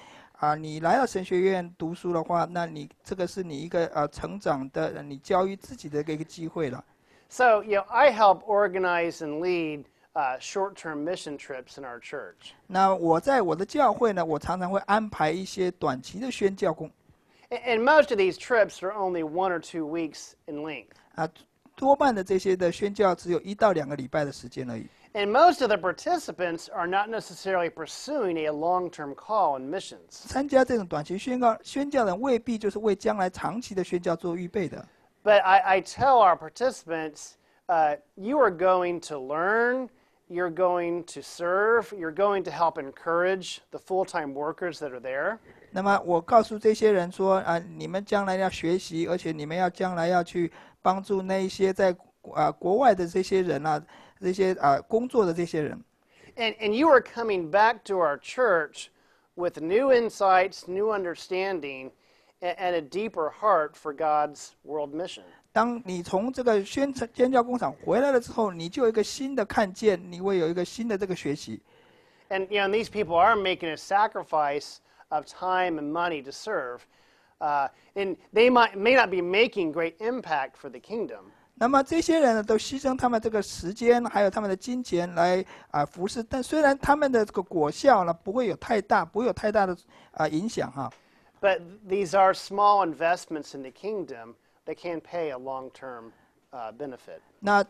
你来到神学院读书的话，那这个是你一个成长的，你教育自己的一个机会了。So, I help organize and lead short-term mission trips in our church. 那我在我的教会呢，我常常会安排一些短期的宣教工。And most of these trips are only 1 or 2 weeks in length. 多半的这些的宣教只有1到2个礼拜的时间而已。And most of the participants are not necessarily pursuing a long-term call in missions. 参加这种短期宣教人未必就是为将来长期的宣教做预备的。But I tell our participants, you are going to learn, you're going to serve, you're going to help encourage the full-time workers that are there. 那么我告诉这些人说你们将来要学习，而且你们将来要去帮助那一些在国外的这些人这些工作的这些人。And you are coming back to our church with new insights, new understanding, and a deeper heart for God's world mission. 当你从这个宣教工厂回来了之后，你就有一个新的看见，你会有一个新的这个学习。And these people are making a sacrifice of time and money to serve, and they may not be making great impact for the kingdom. 那么这些人呢，都牺牲他们这个时间，还有他们的金钱来服侍，但虽然他们的这个果效呢，不会有太大的影响哈。But these are small investments in the kingdom that can pay a long-term benefit.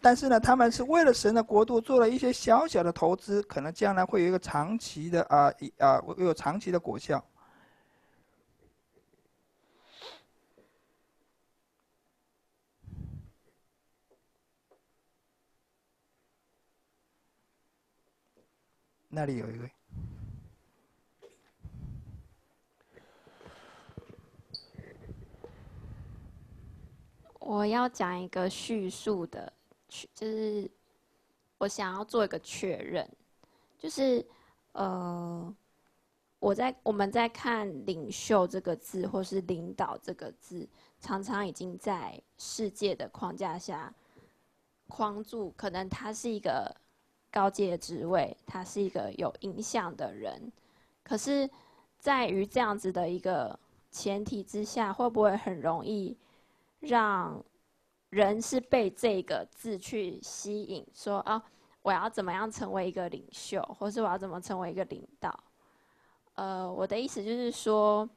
但是呢，他们是为了神的国度做了一些小小的投资，可能将来会有一个长期的有长期的果效。那里有一位。我要讲一个叙述的，就是我想要做一个确认，就是我们在看领袖这个字，或是领导这个字，常常已经在世界的框架下框住，可能他是一个高阶的职位，他是一个有影响的人，可是在于这样子的一个前提之下，会不会很容易让人是被这个字去吸引，说我要怎么样成为一个领袖，或是我要怎么成为一个领导？我的意思就是说，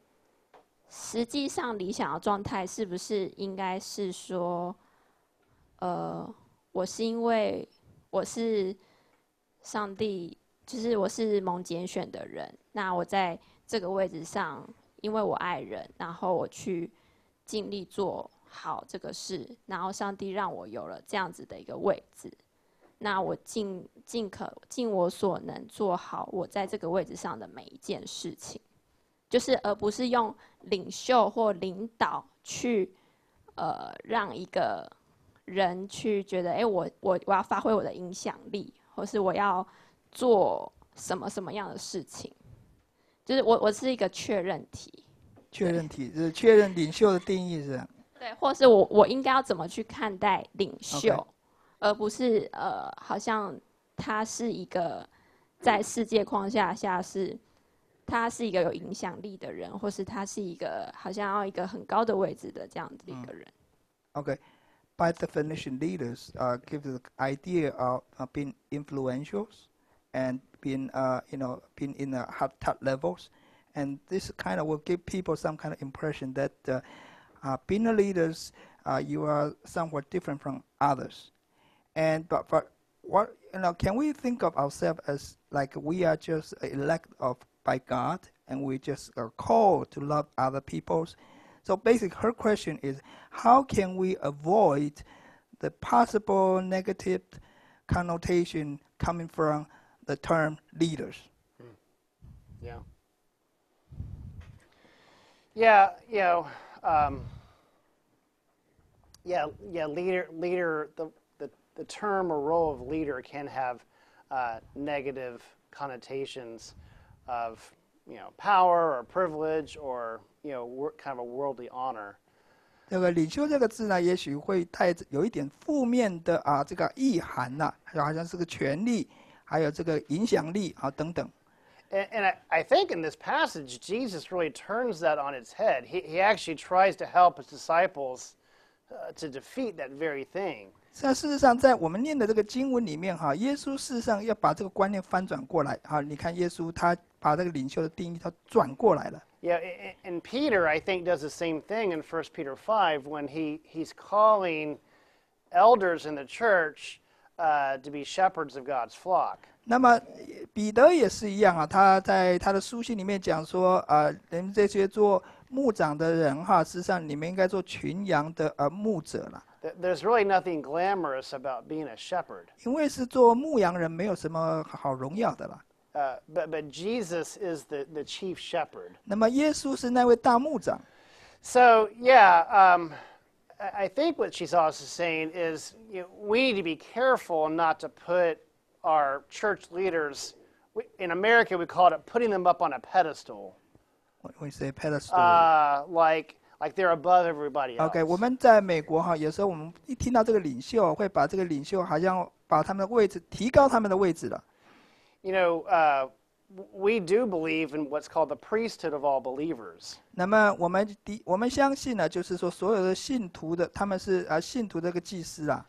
实际上理想的状态是不是应该是说，我是因为我是上帝，就是我是蒙拣选的人，那我在这个位置上，因为我爱人，然后我去尽力做好这个事，然后上帝让我有了这样子的一个位置，那我尽我所能做好我在这个位置上的每一件事情，就是而不是用领袖或领导去让一个人去觉得，我要发挥我的影响力，或是我要做什么样的事情，就是我是一个确认题。确认题就是确认领袖的定义是这样。对，或是我应该要怎么去看待领袖， Okay. 而不是好像他是一个在世界框架下他是一个有影响力的人，或是他是一个好像要一个很高的位置的这样子一个人。Okay. By definition, leaders give the idea of being influential and being in the top levels, and this kind of will give people some kind of impression that being a leaders, you are somewhat different from others. And but what can we think of ourselves as like we are just elected by God, and we just are called to love other people? So basically, her question is, how can we avoid the possible negative connotation coming from the term leaders? Yeah. Yeah, leader. The term or role of leader can have negative connotations of power or privilege or kind of a worldly honor. 这个领袖这个字呢，也许会带着有一点负面的这个意涵呐，好像是个权力，还有这个影响力等等。And I think in this passage, Jesus really turns that on its head. He actually tries to help his disciples to defeat that very thing. 事实上，在我们念的这个经文里面，耶稣事实上要把这个观念翻转过来。你看耶稣他把这个领袖的定义他转过来了。Yeah, and Peter, I think, does the same thing in 1 Peter 5 when he's calling elders in the church to be shepherds of God's flock. 那么彼得也是一样他在他的书信里面讲说，你们这些做牧长的人事实上你们应该做群羊的牧者了。There's really nothing glamorous about being a shepherd. 因为是做牧羊人，没有什么好荣耀的啦。But Jesus is the chief shepherd. 那么耶稣是那位大牧长。So yeah, I think what she's also saying is we need to be careful not to put our church leaders. In America, we call it putting them up on a pedestal. We say pedestal. Like they're above everybody else. OK， 我们在美国有时候我们一听到这个领袖，会把这个领袖好像把他们的位置提高他们的位置了。We do believe in what's called the priesthood of all believers. 那么我们相信呢，就是说所有的信徒的他们是信徒这个祭司啊。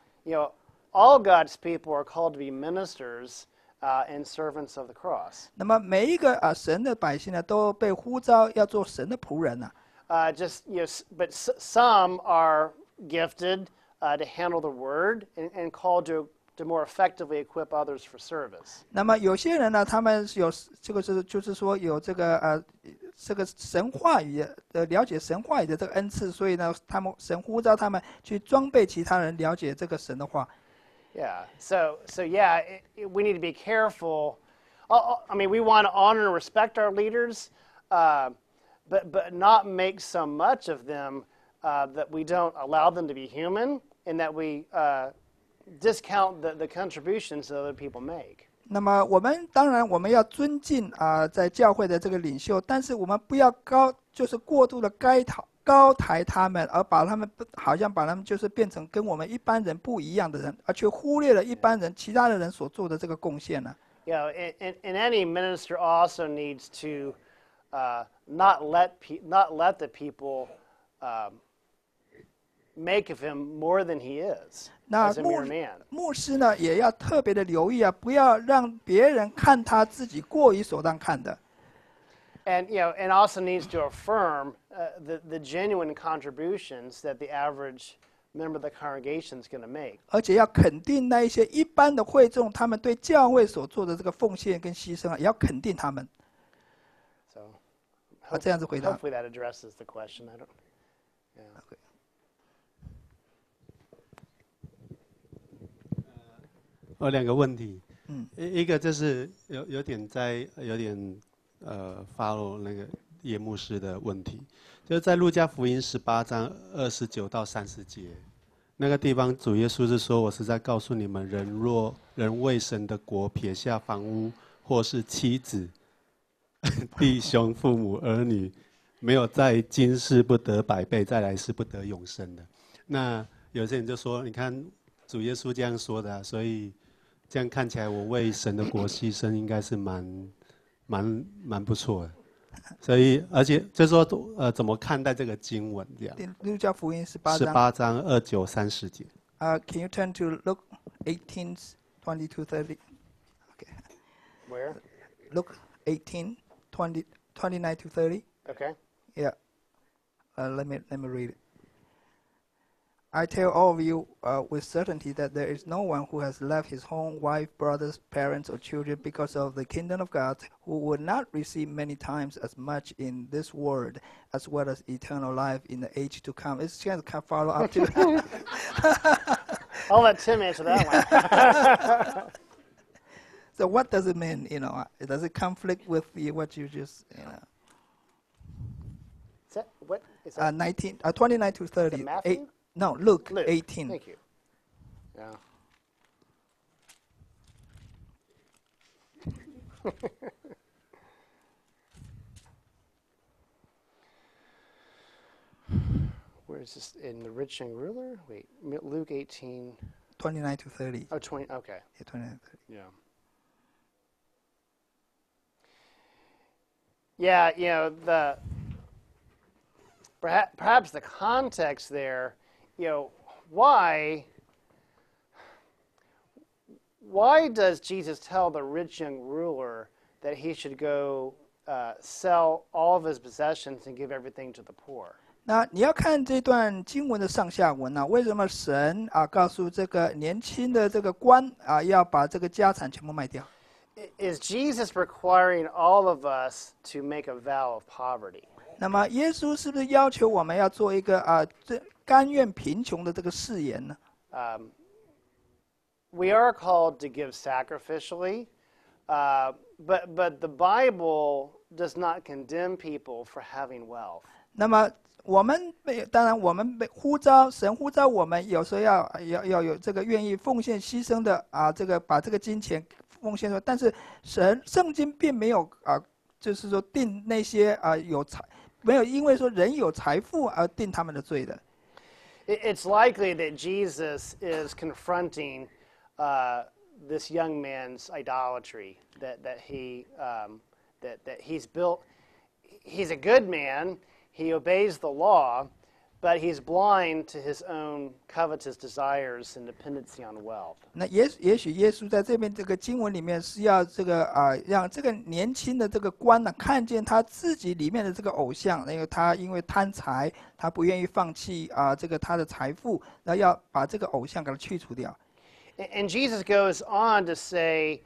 All God's people are called to be ministers and servants of the cross. 那么每一个神的百姓呢，都被呼召要做神的仆人啊。But some are gifted to handle the word and called to more effectively equip others for service. 那么有些人呢，他们有这个就是说有这个神话语的了解神话语的这个恩赐，所以呢，神呼召他们去装备其他人了解这个神的话。Yeah. So yeah, we need to be careful. I mean, we want to honor and respect our leaders. But not make so much of them that we don't allow them to be human, and that we discount the contributions that other people make. 那么当然我们要尊敬在教会的这个领袖，但是我们不要就是过度的高抬他们，而把他们好像把他们就是变成跟我们一般人不一样的人，而却忽略了一般人其他的人所做的这个贡献呢。And any minister also needs to not let the people make of him more than he is as a mere man. 牧师呢也要特别的留意不要让别人看他自己过于所当看的。And and also needs to affirm the genuine contributions that the average member of the congregation is going to make. 而且要肯定那一些一般的会众，他们对教会所做的这个奉献跟牺牲也要肯定他们。这样子回答。 Hopefully that addresses the question. I don't. Yeah. Okay. 我两个问题，嗯一个就是有点follow 那个叶牧师的问题，就是在路加福音18章29到30节，那个地方主耶稣是说：“我实在告诉你们，人为神的国撇下房屋或是妻子、弟兄、父母、儿女，没有在今世不得百倍，在来世不得永生的。”那有些人就说：“你看主耶稣这样说的所以。”这样看起来，我为神的国牺牲应该是蛮不错的，所以而且就是说怎么看待这个经文这样？路加福音18章。18章29、30节。Can you turn to Luke 18, 20 to 30? Okay. Where? Luke 18, 20, 29 to 30. Okay. Yeah. Let me read it. I tell all of you with certainty that there is no one who has left his home, wife, brothers, parents, or children because of the kingdom of God who will not receive many times as much in this world as well as eternal life in the age to come. It's kind of follow up to I'll let Tim answer that one. So what does it mean? Does it conflict with what you just, Is that, what is that? 29 to 30. Matthew? No, Luke, Luke. 18. Thank you. Yeah. Where is this? In the rich young ruler? Wait, Luke 18. 29 to 30. Oh, 20. Okay. Yeah, 29 to 30. Yeah. Yeah, perhaps the context there, why does Jesus tell the rich young ruler that he should go sell all of his possessions and give everything to the poor? 那你要看这段经文的上下文为什么神告诉这个年轻的这个官要把这个家产全部卖掉？ Is Jesus requiring all of us to make a vow of poverty? 那么耶稣是不是要求我们要做一个甘愿贫穷的这个誓言呢？ We are called to give sacrificially, but the Bible does not condemn people for having wealth. 那么当然我们被神呼召我们，有时候要有这个愿意奉献牺牲的这个把这个金钱奉献出来，但是圣经并没有就是说定那些没有因为说人有财富而定他们的罪的。 It's likely that Jesus is confronting this young man's idolatry that he's built. He's a good man. He obeys the law, but he's blind to his own covetous desires and dependency on wealth. 那也许耶稣在这边这个经文里面是要这个让这个年轻的这个官看见他自己里面的这个偶像，因为贪财，他不愿意放弃这个他的财富，那要把这个偶像给他去除掉。 And Jesus goes on to say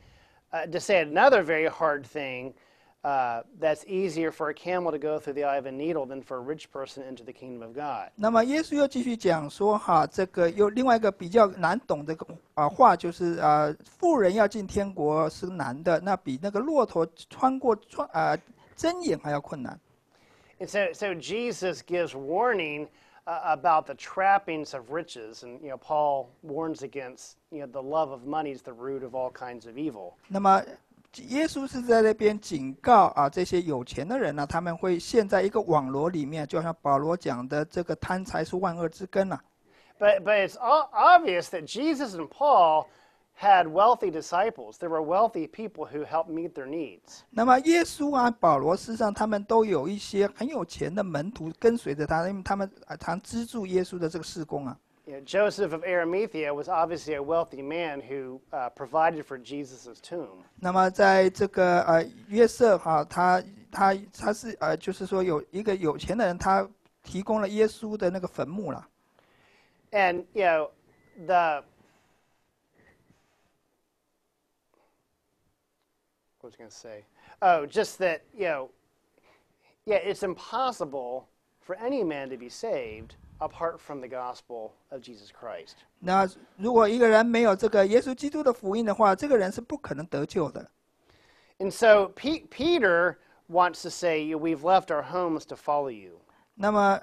another very hard thing. That's easier for a camel to go through the eye of a needle than for a rich person into the kingdom of God. 那么耶稣又继续讲说这个有另外一个比较难懂的话，就是富人要进天国是难的，那比那个骆驼穿过针眼还要困难。 And so Jesus gives warning about the trappings of riches, and Paul warns against the love of money is the root of all kinds of evil. 那么耶稣是在那边警告这些有钱的人他们会陷在一个网罗里面，就像保罗讲的，这个贪财是万恶之根But it's obvious that Jesus and Paul had wealthy disciples. There were wealthy people who helped meet their needs. 那么耶稣保罗事实上他们都有一些很有钱的门徒跟随着他，因为他们常资助耶稣的这个事工Joseph of Arimathea was obviously a wealthy man who provided for Jesus' tomb. 那么在这个约瑟他是就是说有一个有钱的人，他提供了耶稣的那个坟墓了。 And what was I going to say? Oh, just that Yeah, it's impossible for any man to be saved apart from the gospel of Jesus Christ. 那如果一个人没有这个耶稣基督的福音的话，这个人是不可能得救的。And so Peter wants to say, we've left our homes to follow you. 那么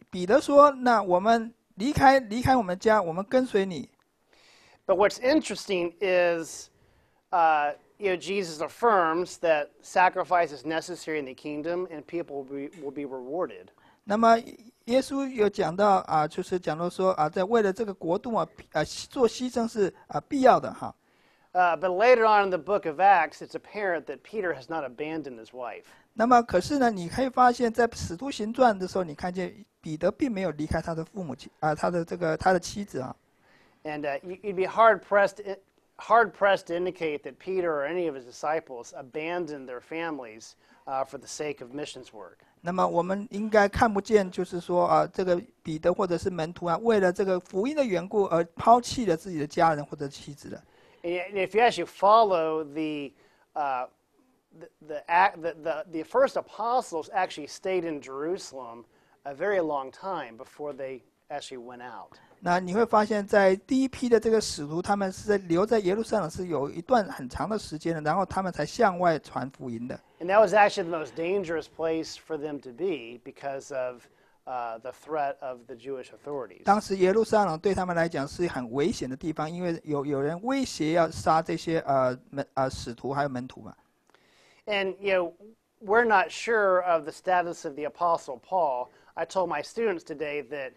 彼得说，那我们离开我们家，我们跟随你。But what's interesting is, Jesus affirms that sacrifice is necessary in the kingdom, and people will be rewarded. 那么耶稣有讲到就是讲到说在为了这个国度做牺牲是必要的哈。But later on in the book of Acts, it's apparent that Peter has not abandoned his wife. 那么可是呢，你可以发现，在使徒行传的时候，你看见彼得并没有离开他的父母亲他的妻子啊。And you'd be hard pressed to indicate that Peter or any of his disciples abandoned their families for the sake of missions work. 那么我们应该看不见，就是说这个彼得或者是门徒为了这个福音的缘故而抛弃了自己的家人或者妻子的。And if you actually follow the first apostles actually stayed in Jerusalem a very long time before they actually went out. 那你会发现在第一批的这个使徒，他们是留在耶路撒冷是有一段很长的时间的，然后他们才向外传福音的。And that was actually the most dangerous place for them to be because of the threat of the Jewish authorities. 当时耶路撒冷对他们来讲是很危险的地方，因为有人威胁要杀这些使徒还有门徒嘛。And we're not sure of the status of the Apostle Paul. I told my students today that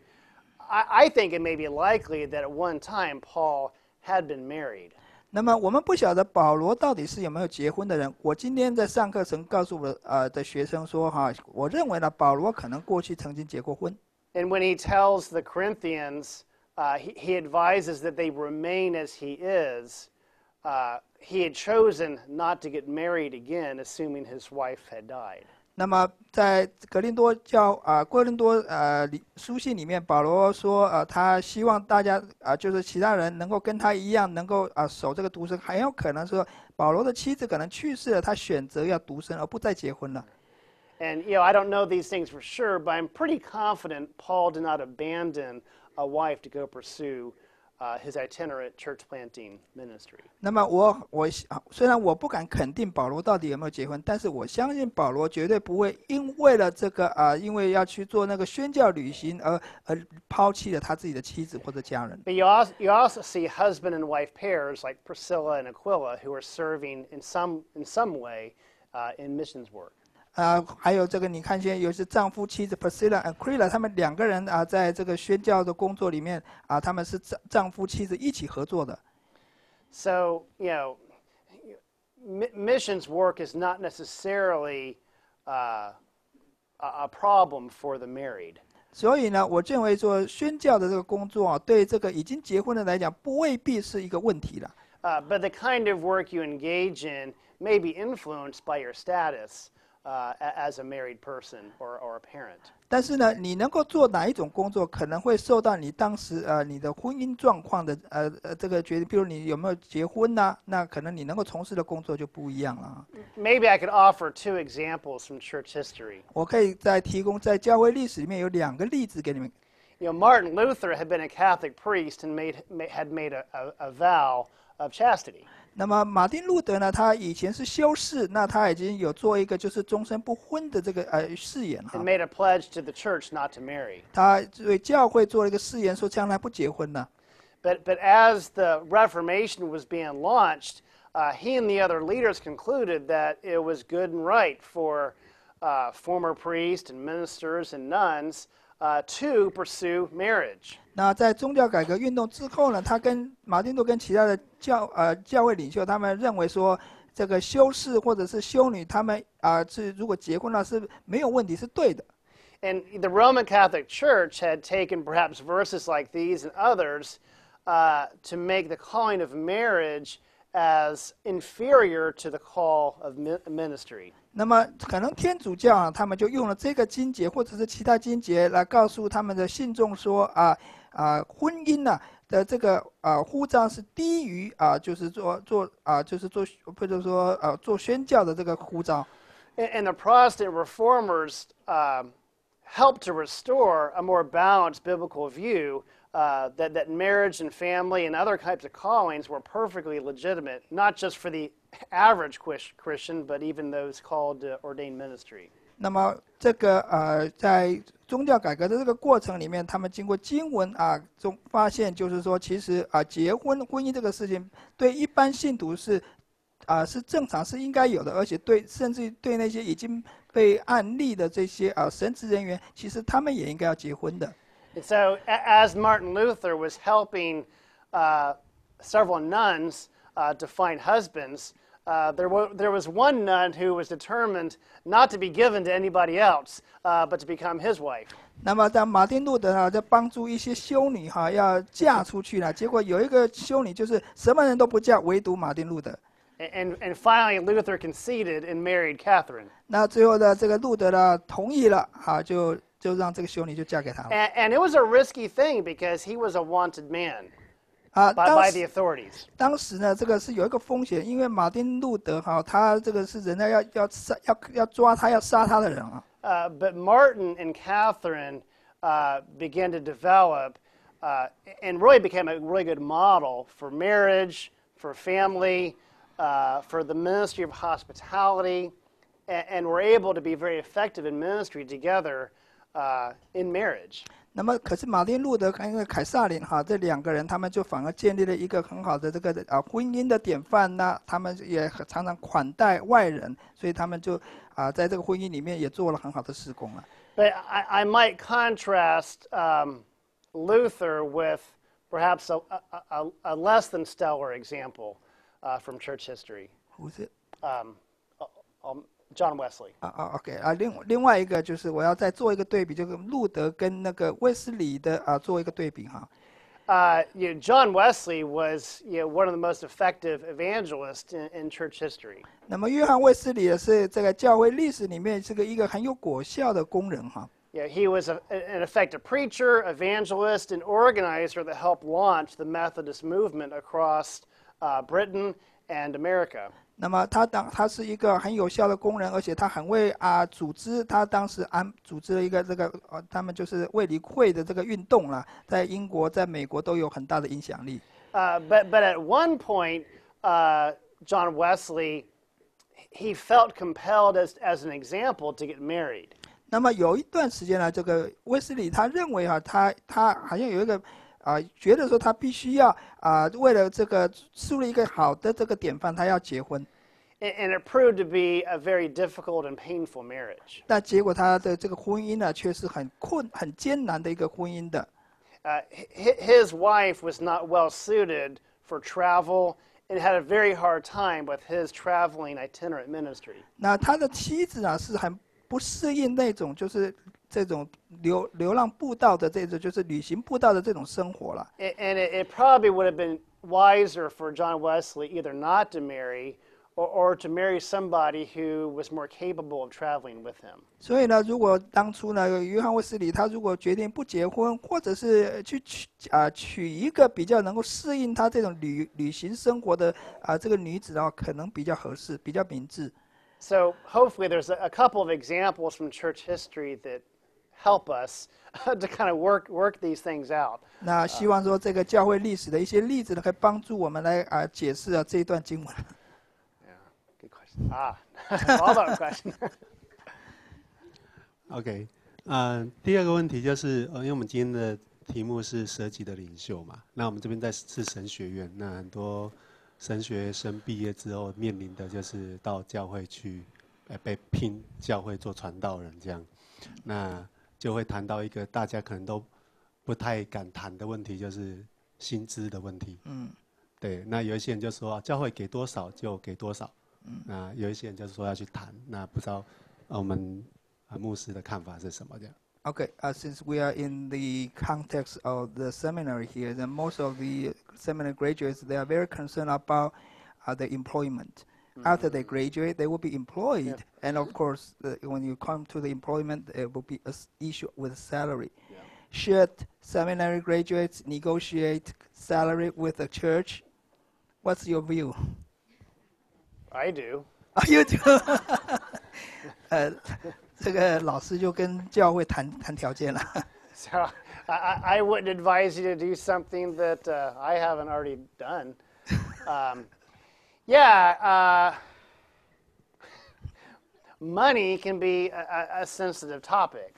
I think it may be likely that at one time Paul had been married. 那么我们不晓得保罗到底是有没有结婚的人。我今天在上课曾告诉我的学生说我认为呢，保罗可能过去曾经结过婚。And when he tells the Corinthians, he advises that they remain as he is. He had chosen not to get married again, assuming his wife had died. 那么在哥林多书信里面，保罗说他希望大家就是其他人能够跟他一样，能够守这个独身。很有可能说保罗的妻子可能去世了，他选择要独身而不再结婚了。And I don't know these things for sure, but I'm pretty confident Paul did not abandon a wife to go pursue his itinerant church planting ministry. 那么我虽然我不敢肯定保罗到底有没有结婚，但是我相信保罗绝对不会为了这个因为要去做那个宣教旅行而抛弃了他自己的妻子或者家人。But you also see husband and wife pairs like Priscilla and Aquila who are serving in some way in missions work. 还有这个你看见有些丈夫妻子 Priscilla and Aquila 他们两个人在这个宣教的工作里面他们是丈夫妻子一起合作的。So missions work is not necessarily a problem for the married. 所以呢，我认为说宣教的这个工作对这个已经结婚的来讲，不未必是一个问题了。But the kind of work you engage in may be influenced by your status. As a married person or a parent. 但是呢，你能够做哪一种工作，可能会受到你当时你的婚姻状况的这个决定。比如你有没有结婚呢？那可能你能够从事的工作就不一样了。Maybe I could offer 2 examples from church history. 我可以再提供在教会历史里面有2个例子给你们。Martin Luther had been a Catholic priest and had made a vow of chastity. 那么马丁路德呢，他以前是修士，那他已经有做一个就是终身不婚的这个誓言哈。And made a pledge to the church not to marry. 他对教会做了一个誓言，说将来不结婚了。But as the Reformation was being launched, he and the other leaders concluded that it was good and right for former priests and ministers and nuns to pursue marriage. 那在宗教改革运动之后呢，他跟马丁路跟其他的教会领袖，他们认为说，这个修士或者是修女，他们是如果结婚了是没有问题，是对的。And the Roman Catholic Church had taken perhaps verses like these and others to make the calling of marriage as inferior to the call of ministry. 那么可能天主教他们就用了这个经节或者是其他经节来告诉他们的信众说婚姻的这个呼召是低于就是做或者说做宣教的这个呼召。And the Protestant reformers helped to restore a more balanced biblical view that marriage and family and other types of callings were perfectly legitimate, not just for the average Christian, but even those called to ordained ministry. 那么这个在宗教改革的这个过程里面，他们经过经文中发现，就是说，其实结婚婚姻这个事情，对一般信徒是正常是应该有的，而且甚至对那些已经被按立的这些神职人员，其实他们也应该要结婚的。And so, as Martin Luther was helping several nuns to find husbands, there was one nun who was determined not to be given to anybody else, but to become his wife. 那么，当马丁路德在帮助一些修女要嫁出去了，结果有一个修女就是什么人都不嫁，唯独马丁路德。And finally, Luther conceded and married Catherine. 那最后的这个路德呢，同意了就让这个修女就嫁给他了。And it was a risky thing because he was a wanted man by the authorities. 当时呢，这个是有一个风险，因为马丁路德他这个是人家要抓他要杀他的人啊。But Martin and Catherine began to develop and really became a really good model for marriage, for family, for the ministry of hospitality, and were able to be very effective in ministry together in marriage. 那么，可是马丁路德跟凯撒琳这两个人，他们就反而建立了一个很好的这个婚姻的典范呢。他们也常常款待外人，所以他们就在这个婚姻里面也做了很好的事工了。But I might contrast Luther with perhaps a less than stellar example from church history. Who's it? John Wesley. OK 另外一个就是我要再做一个对比，就是路德跟那个卫斯理的做一个对比哈。John Wesley was one of the most effective evangelists in church history. 那么约翰卫斯理是这个教会历史里面是一个很有果效的工人哈。He was an effective preacher, evangelist, and organizer that helped launch the Methodist movement across Britain and America. 那么他是一个很有效的工人，而且他很会组织。他当时组织了一个这个他们就是卫理会的这个运动啦，在英国、在美国都有很大的影响力。But at one point, John Wesley, he felt compelled as an example to get married. 那么有一段时间呢，这个卫斯理他认为他好像有一个。觉得说他必须要为了这个树立一个好的这个典范，他要结婚。And it proved to be a very difficult and painful marriage. 但结果他的这个婚姻呢，却是很艰难的一个婚姻的。His wife was not well suited for travel and had a very hard time with his traveling itinerant ministry. 那他的妻子呢，是很不适应那种就是这种流浪布道的这种就是旅行布道的这种生活了。And it probably would have been wiser for John Wesley either not to marry or to marry somebody who was more capable of traveling with him. 所以呢，如果当初呢，约翰卫斯理他如果决定不结婚，或者是去娶一个比较能够适应他这种旅行生活的这个女子可能比较合适，比较明智。So hopefully there's a couple of examples from church history that help us to kind of work these things out. 那希望说这个教会历史的一些例子呢，可以帮助我们来解释这一段经文。Yeah, good question. All about question. OK， 第二个问题就是，因为我们今天的题目是舍己的领袖嘛，那我们这边是神学院，那很多神学生毕业之后面临的就是到教会去，被聘教会做传道人这样，那就会谈到一个大家可能都不太敢谈的问题，就是薪资的问题。对，那有一些人就说教会给多少就给多少，那有一些人就是说要去谈，那不知道我们牧师的看法是什么这样。Okay, since we are in the context of the seminary here, then most of the seminary graduates, they are very concerned about the employment. After they graduate, they will be employed. And of course, when you come to the employment, it will be an issue with salary. Should seminary graduates negotiate salary with the church? What's your view? I do. 啊，又就这个老师就跟教会谈条件了。So I wouldn't advise you to do something that I haven't already done. Money can be a sensitive topic.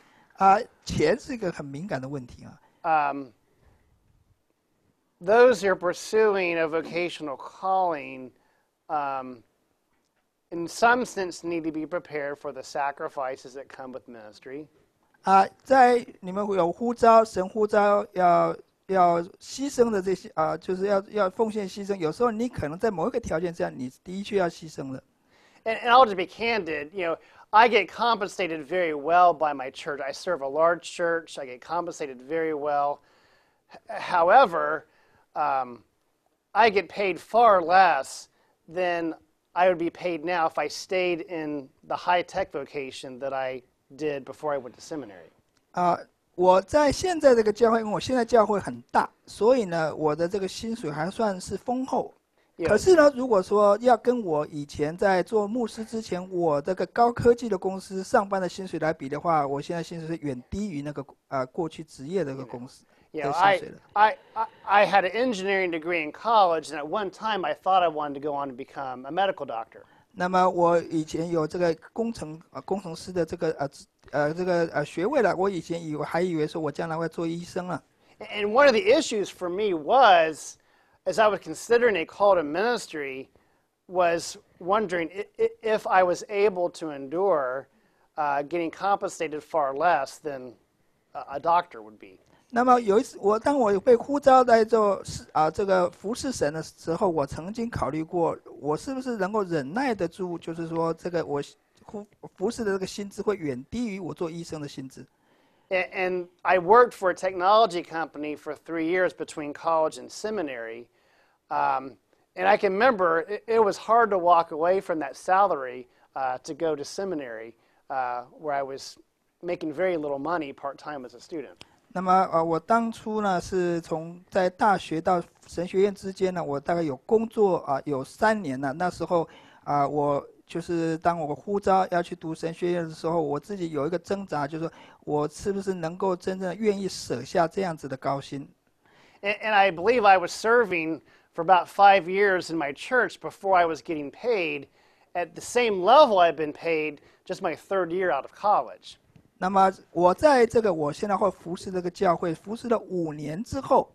钱是一个很敏感的问题啊。Those who are pursuing a vocational calling, in some sense, need to be prepared for the sacrifices that come with ministry. 在你们有呼召，神呼召要牺牲的这些就是要奉献牺牲。有时候你可能在某一个条件下，你的确要牺牲了。And I'll just be candid, I get compensated very well by my church. I serve a large church. I get compensated very well. However, I get paid far less than I would be paid now if I stayed in the high-tech vocation that I did before I went to seminary. 我在现在这个教会，因为我现在教会很大，所以呢，我的这个薪水还算是丰厚。可是呢，如果说要跟我以前在做牧师之前，我这个高科技的公司上班的薪水来比的话，我现在薪水是远低于那个过去职业的这个公司的薪水的。I had an engineering degree in college, and at one time I thought I wanted to go on to become a medical doctor. 那么我以前有这个工程师的这个学位了，我以前还以为说我将来会做医生了。And one of the issues for me was, as I was considering a call to ministry, was wondering if I was able to endure getting compensated far less than a doctor would be. 那么有一次，当我被呼召来做这个服侍神的时候，我曾经考虑过，我是不是能够忍耐得住，就是说这个我服侍的这个薪资会远低于我做医生的薪资。And I worked for a technology company for 3 years between college and seminary. And I can remember it was hard to walk away from that salary to go to seminary, where I was making very little money part-time as a student. 那么我当初呢是从在大学到神学院之间呢，我大概有工作有3年了。那时候我就是当我呼召要去读神学院的时候，我自己有一个挣扎，就是说我是不是能够真正愿意舍下这样子的高薪。And I believe I was serving for about 5 years in my church before I was getting paid at the same level I've been paid just my 3rd year out of college. 那么我在我现在会服侍这个教会，服侍了5年之后，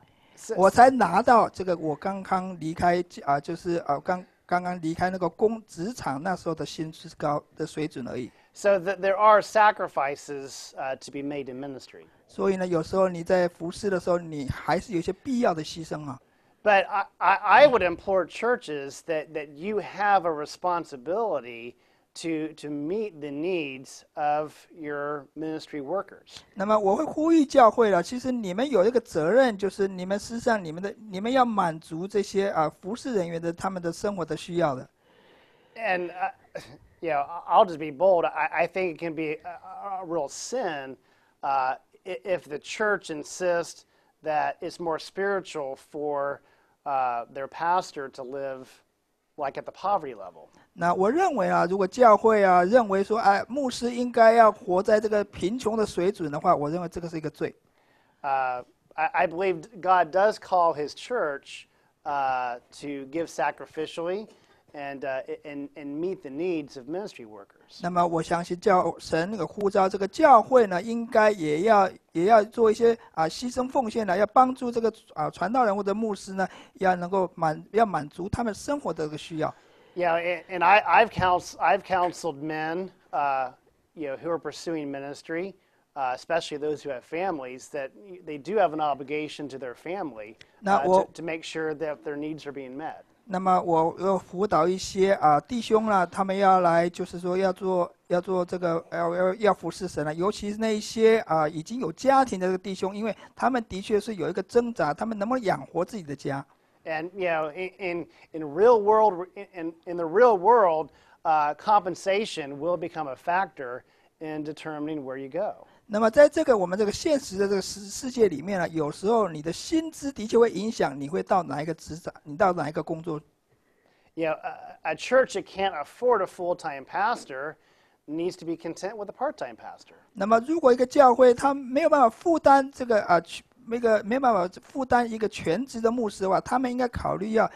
我才拿到这个我刚刚离开就是刚刚离开那个职场那时候的薪资高的水准而已。So there are sacrifices to be made in ministry. 所以呢，有时候你在服侍的时候，你还是有一些必要的牺牲啊。But I would implore churches that you have a responsibility to meet the needs of your ministry workers. 那么我会呼吁教会了，其实你们有一个责任，就是你们事实上你们要满足这些服侍人员的他们的生活的需要的。And I'll just be bold. I think it can be a real sin if the church insists that it's more spiritual for their pastor to live like at the poverty level. 那我认为如果教会认为说牧师应该要活在这个贫穷的水准的话，我认为这个是一个罪。I believe God does call His church to give sacrificially and meet the needs of ministry workers. 那么我相信神那个呼召这个教会呢，应该也要做一些牺牲奉献要帮助这个传道人或者牧师呢，要能够满足他们生活的这个需要。Yeah, and I've counseled men, who are pursuing ministry, especially those who have families, that they do have an obligation to their family to make sure that their needs are being met. 那么我要辅导一些弟兄啦，他们要来，就是说要做这个要服侍神了，尤其是那一些已经有家庭的这个弟兄，因为他们的确是有一个挣扎，他们能不能养活自己的家。And in the real world, compensation will become a factor in determining where you go. 那么在我们这个现实的这个世界里面呢，有时候你的薪资的确会影响你会到哪一个职场，你到哪一个工作。a church that can't afford a full-time pastor needs to be content with a part-time pastor. 那么，如果一个教会他没有办法负担这个没办法负担一个全职的牧师的话，他们应该考虑要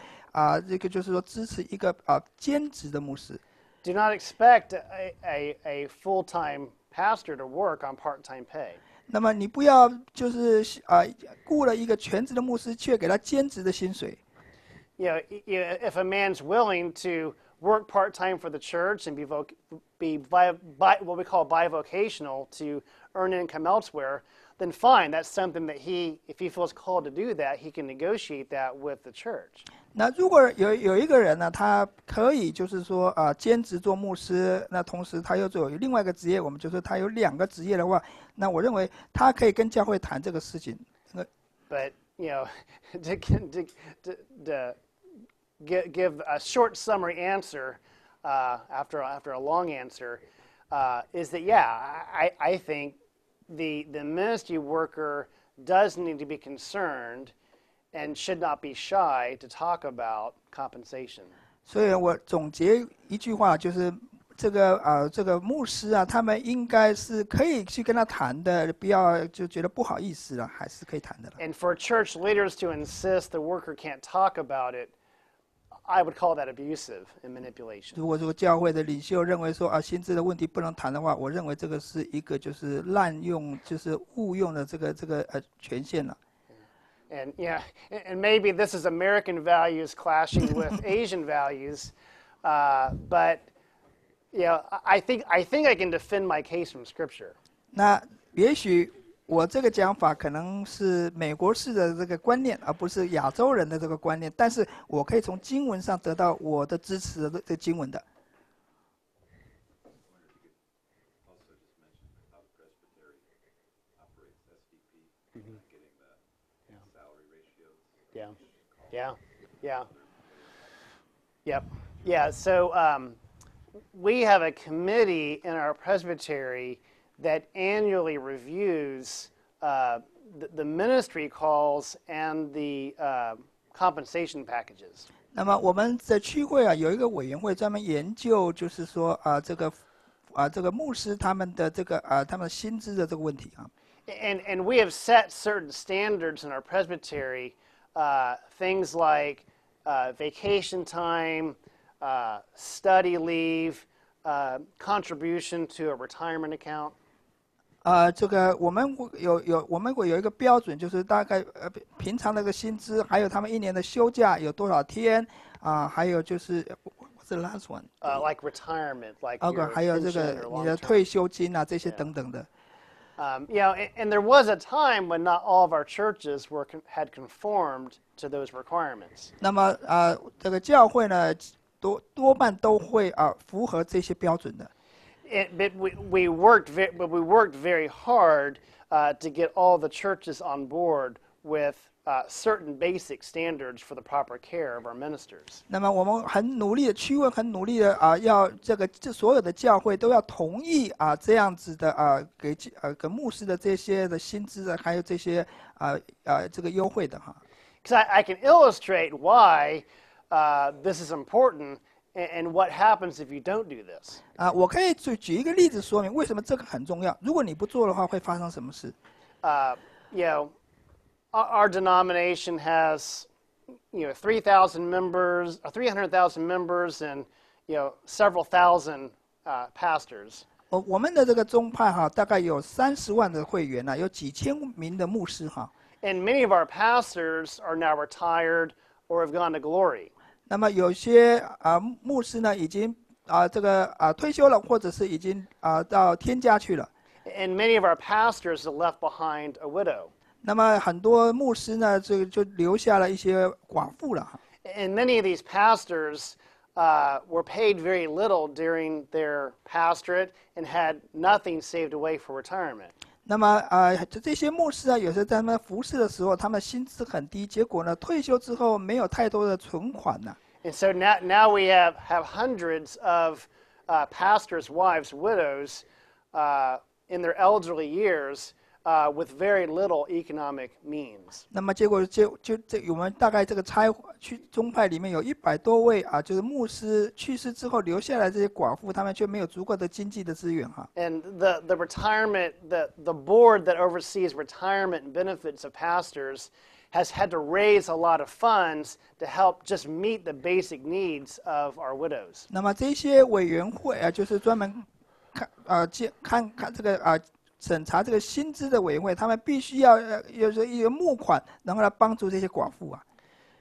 这个就是说支持一个兼职的牧师。Do not expect a full-time pastor to work on part-time pay. 那么你不要就是雇了一个全职的牧师，却给他兼职的薪水。If a man's willing to work part-time for the church and be what we call bivocational to earn income elsewhere, then fine. That's something that if he feels called to do that, he can negotiate that with the church. 那如果有一个人呢，他可以就是说兼职做牧师，那同时他又有另外一个职业，我们就说他有2个职业的话，那我认为他可以跟教会谈这个事情。But to give a short summary answer after a long answer is that I think the ministry worker does need to be concerned and should not be shy to talk about compensation. 所以我总结一句话，就是这个牧师啊，他们应该是可以去跟他谈的，不要就觉得不好意思了，还是可以谈的了。And for church leaders to insist the worker can't talk about it, I would call that abusive and manipulation. 如果教会的领袖认为说薪资的问题不能谈的话，我认为这个是一个就是滥用，就是误用的这个权限了。And and maybe this is American values clashing with Asian values, but I think I can defend my case from Scripture. 那也许我这个讲法可能是美国式的这个观念，而不是亚洲人的这个观念，但是我可以从经文上得到我的支持的这经文的。Yeah. So we have a committee in our presbytery that annually reviews the ministry calls and the compensation packages. 那么我们的区会有一个委员会专门研究，就是说这个牧师他们的他们薪资的这个问题啊。And we have set certain standards in our presbytery, things like vacation time, study leave, contribution to a retirement account. 这个我们会有一个标准，就是大概平常的一个薪资，还有他们1年的休假有多少天还有就是what's the last one? Like retirement, like还有这个你的退休金这些等等的。And there was a time when not all of our churches had conformed to those requirements. 那么这个教会呢，多半都会符合这些标准的。But we worked very hard to get all the churches on board with certain basic standards for the proper care of our ministers. 那么我们很努力的区会，很努力的要这所有的教会都要同意这样子的给牧师的这些的薪资的，还有这些这个优惠的哈。Because I can illustrate why this is important and what happens if you don't do this. 我可以举一个例子说明为什么这个很重要。如果你不做的话，会发生什么事？Our denomination has 3,000 members, 300,000 members, and several thousand pastors. 我们的这个宗派大概有30万的会员有几千名的牧师And many of our pastors are now retired or have gone to glory. 那么有些牧师呢已经这个退休了，或者是已经到天家去了。And many of our pastors have left behind a widow. 那么很多牧师呢，这个就留下了一些寡妇了。And many of these pastors were paid very little during their pastorate and had nothing saved away for retirement. 那么这些牧师有时候在他们服侍的时候，他们薪资很低，结果呢退休之后没有太多的存款呢。And so now we have hundreds of pastors' wives, widows, in their elderly years, with very little economic means. 那么结果我们大概这个去宗派里面有100多位就是牧师去世之后留下来这些寡妇，他们却没有足够的经济的资源哈。And the retirement, the board that oversees retirement and benefits of pastors has had to raise a lot of funds to help just meet the basic needs of our widows. 那么这些委员会就是专门看这个审查这个薪资的委员会，他们必须要有一个募款，然后来帮助这些寡妇啊。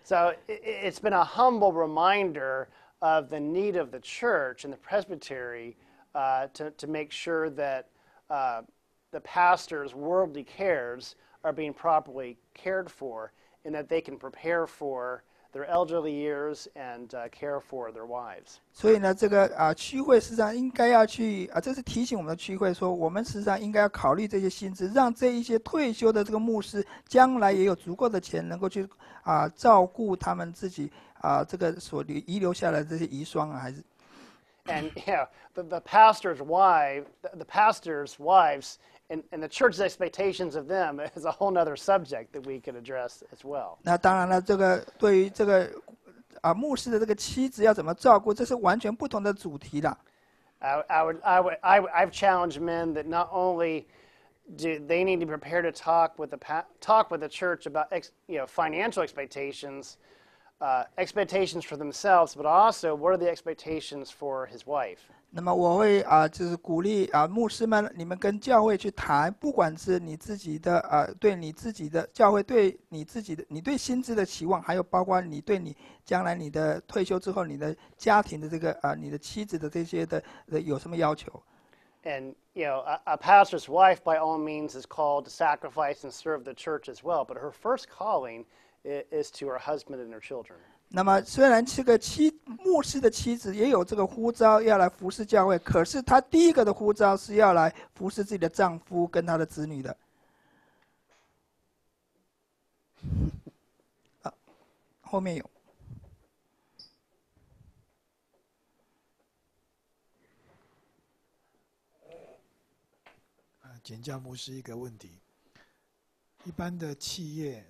So it's been a humble reminder of the need of the church and the presbytery to make sure that the pastors' worldly cares are being properly cared for, and that they can prepare for their elderly years and care for their wives. 所以呢，这个区会实际上应该要去这是提醒我们的区会说，我们实际上应该要考虑这些薪资，让这一些退休的这个牧师将来也有足够的钱，能够去照顾他们自己这个所遗留下来的这些遗孀还是。And the pastor's wives, and the church's expectations of them is a whole other subject that we could address as well. 那当然了，这个对于这个牧师的这个妻子要怎么照顾，这是完全不同的主题了。I've challenged men that not only do they need to prepare to talk with the church about financial expectations for themselves, but also what are the expectations for his wife. 那么我会就是鼓励牧师们，你们跟教会去谈，不管是你自己的对你自己的教会对你自己的你对薪资的期望，还有包括你对你将来你的退休之后你的家庭的这个你的妻子的这些的有什么要求。And a pastor's wife by all means is called to sacrifice and serve the church as well, but her first calling is to her husband and her children. 那么虽然这个牧师的妻子也有这个呼召要来服侍教会，可是她第一个的呼召是要来服侍自己的丈夫跟她的子女的。后面有。请教牧师一个问题：一般的企业、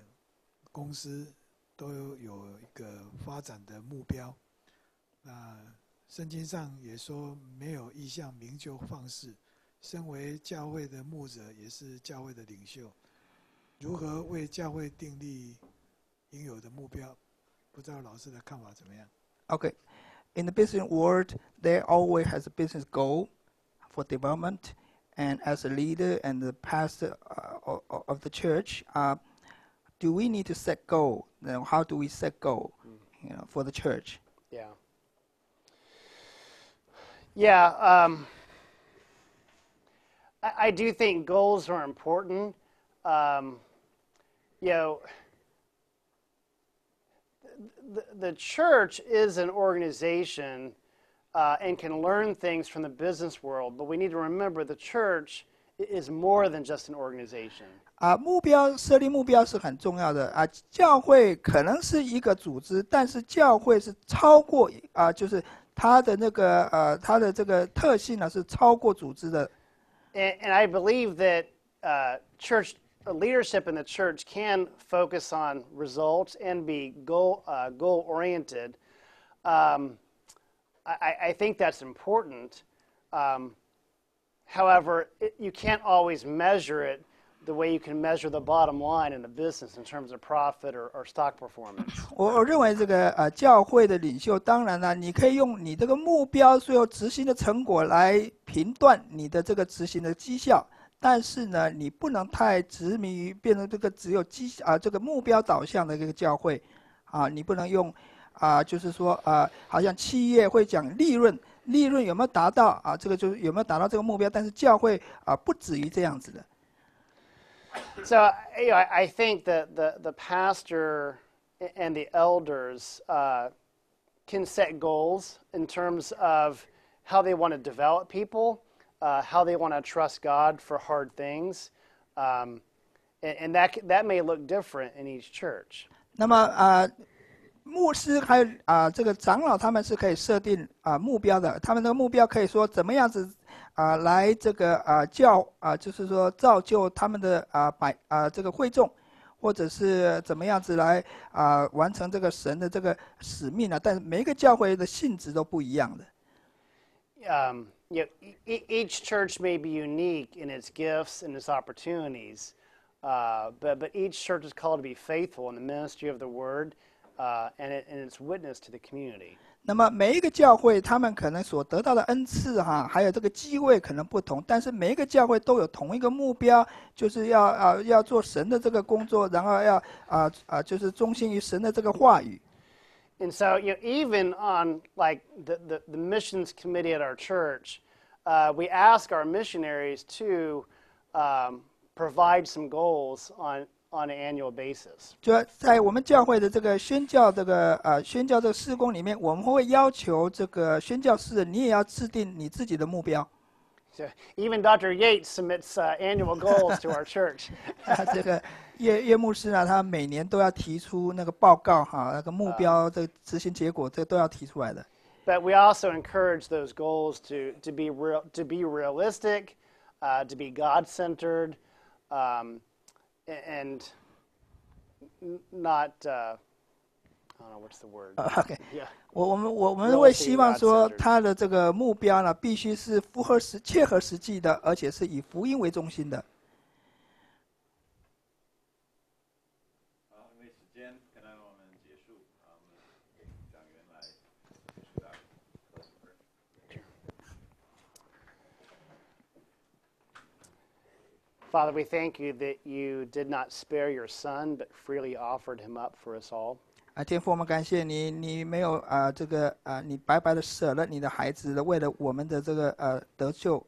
公司都有一个发展的目标。圣经上也说没有异象，名就放肆。身为教会的牧者，也是教会的领袖，如何为教会订立应有的目标？不知道老师的看法怎么样 Okay, in the business world, there always has a business goal for development, and as a leader and the pastor of the church, do we need to set goal? How do we set goal, for the church? Yeah. I do think goals are important. The church is an organization and can learn things from the business world, but we need to remember the church is more than just an organization. 设立目标是很重要的教会可能是一个组织，但是教会是超过就是它的那个它的这个特性呢是超过组织的。And I believe that church leadership in the church can focus on results and be goal oriented. I think that's important. However, you can't always measure it the way you can measure the bottom line in a business in terms of profit or stock performance. 我认为这个教会的领袖，当然了，你可以用你这个目标最后执行的成果来评断你的这个执行的绩效，但是呢，你不能太执迷于变成这个只有这个目标导向的这个教会你不能用就是说好像企业会讲利润有没有达到这个就是有没有达到这个目标，但是教会不止于这样子的。So I think that the pastor and the elders can set goals in terms of how they want to develop people, how they want to trust God for hard things, and that may look different in each church. 那么牧师还有这个长老，他们是可以设定目标的。他们的目标可以说怎么样子来这个就是说造就他们的这个会众，或者是怎么样子来完成这个神的这个使命啊。但是每一个教会的性质都不一样的。Each church may be unique in its gifts and its opportunities, but each church is called to be faithful in the ministry of the word and its witness to the community. 那么每一个教会，他们可能所得到的恩赐还有这个机会可能不同，但是每一个教会都有同一个目标，就是要做神的这个工作，然后要就是忠心于神的这个话语。And so, even on like the missions committee at our church, we ask our missionaries to provide some goals on an annual basis. 就在我们教会的这个宣教这个事工里面，我们会要求这个宣教士，你也要制定你自己的目标。So even Dr. Yates submits annual goals to our church. 这个叶牧师呢，他每年都要提出那个报告那个目标这个执行结果，这都要提出来的。But we also encourage those goals to be realistic, to be God-centered, and not I don't know what's the word. OK， Yeah. 我们会希望说，他的这个目标呢，必须是切合实际的，而且是以福音为中心的。好，因为时间，可能我们结束，我们给讲员来结束到。Father, we thank you that you did not spare your son, but freely offered him up for us all. 天父，我们感谢你，你没有你白白的舍了你的孩子，为了我们的这个得救。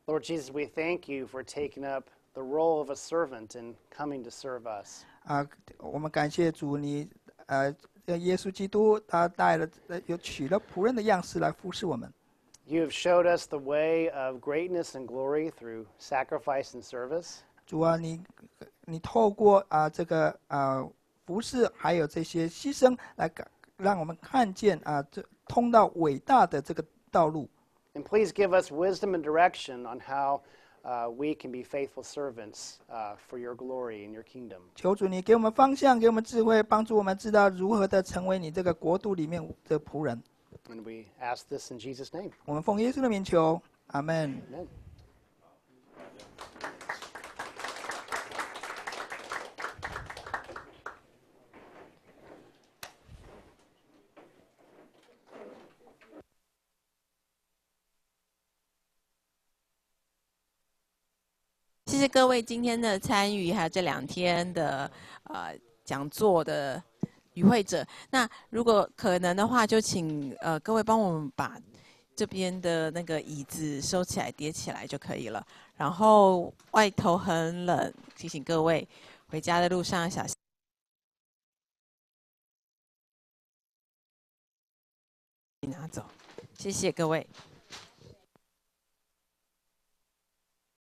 Lord Jesus, we thank you for taking up the role of a servant and coming to serve us. 我们感谢主，你耶稣基督他取了仆人的样式来服侍我们。You have showed us the way of greatness and glory through sacrifice and service. 主啊，你透过这个服侍，还有这些牺牲，来让我们看见这通到伟大的这个道路。And please give us wisdom and direction on how we can be faithful servants for your glory and your kingdom. 求主你给我们方向，给我们智慧，帮助我们知道如何的成为你这个国度里面的仆人。And we ask this in Jesus' name. 我们奉耶稣的名求，阿们。Amen. 谢谢各位今天的参与，还有这2天的讲座的与会者。那如果可能的话，就请各位帮我们把这边的那个椅子收起来、叠起来就可以了。然后外头很冷，提醒各位回家的路上小心。拿走，谢谢各位。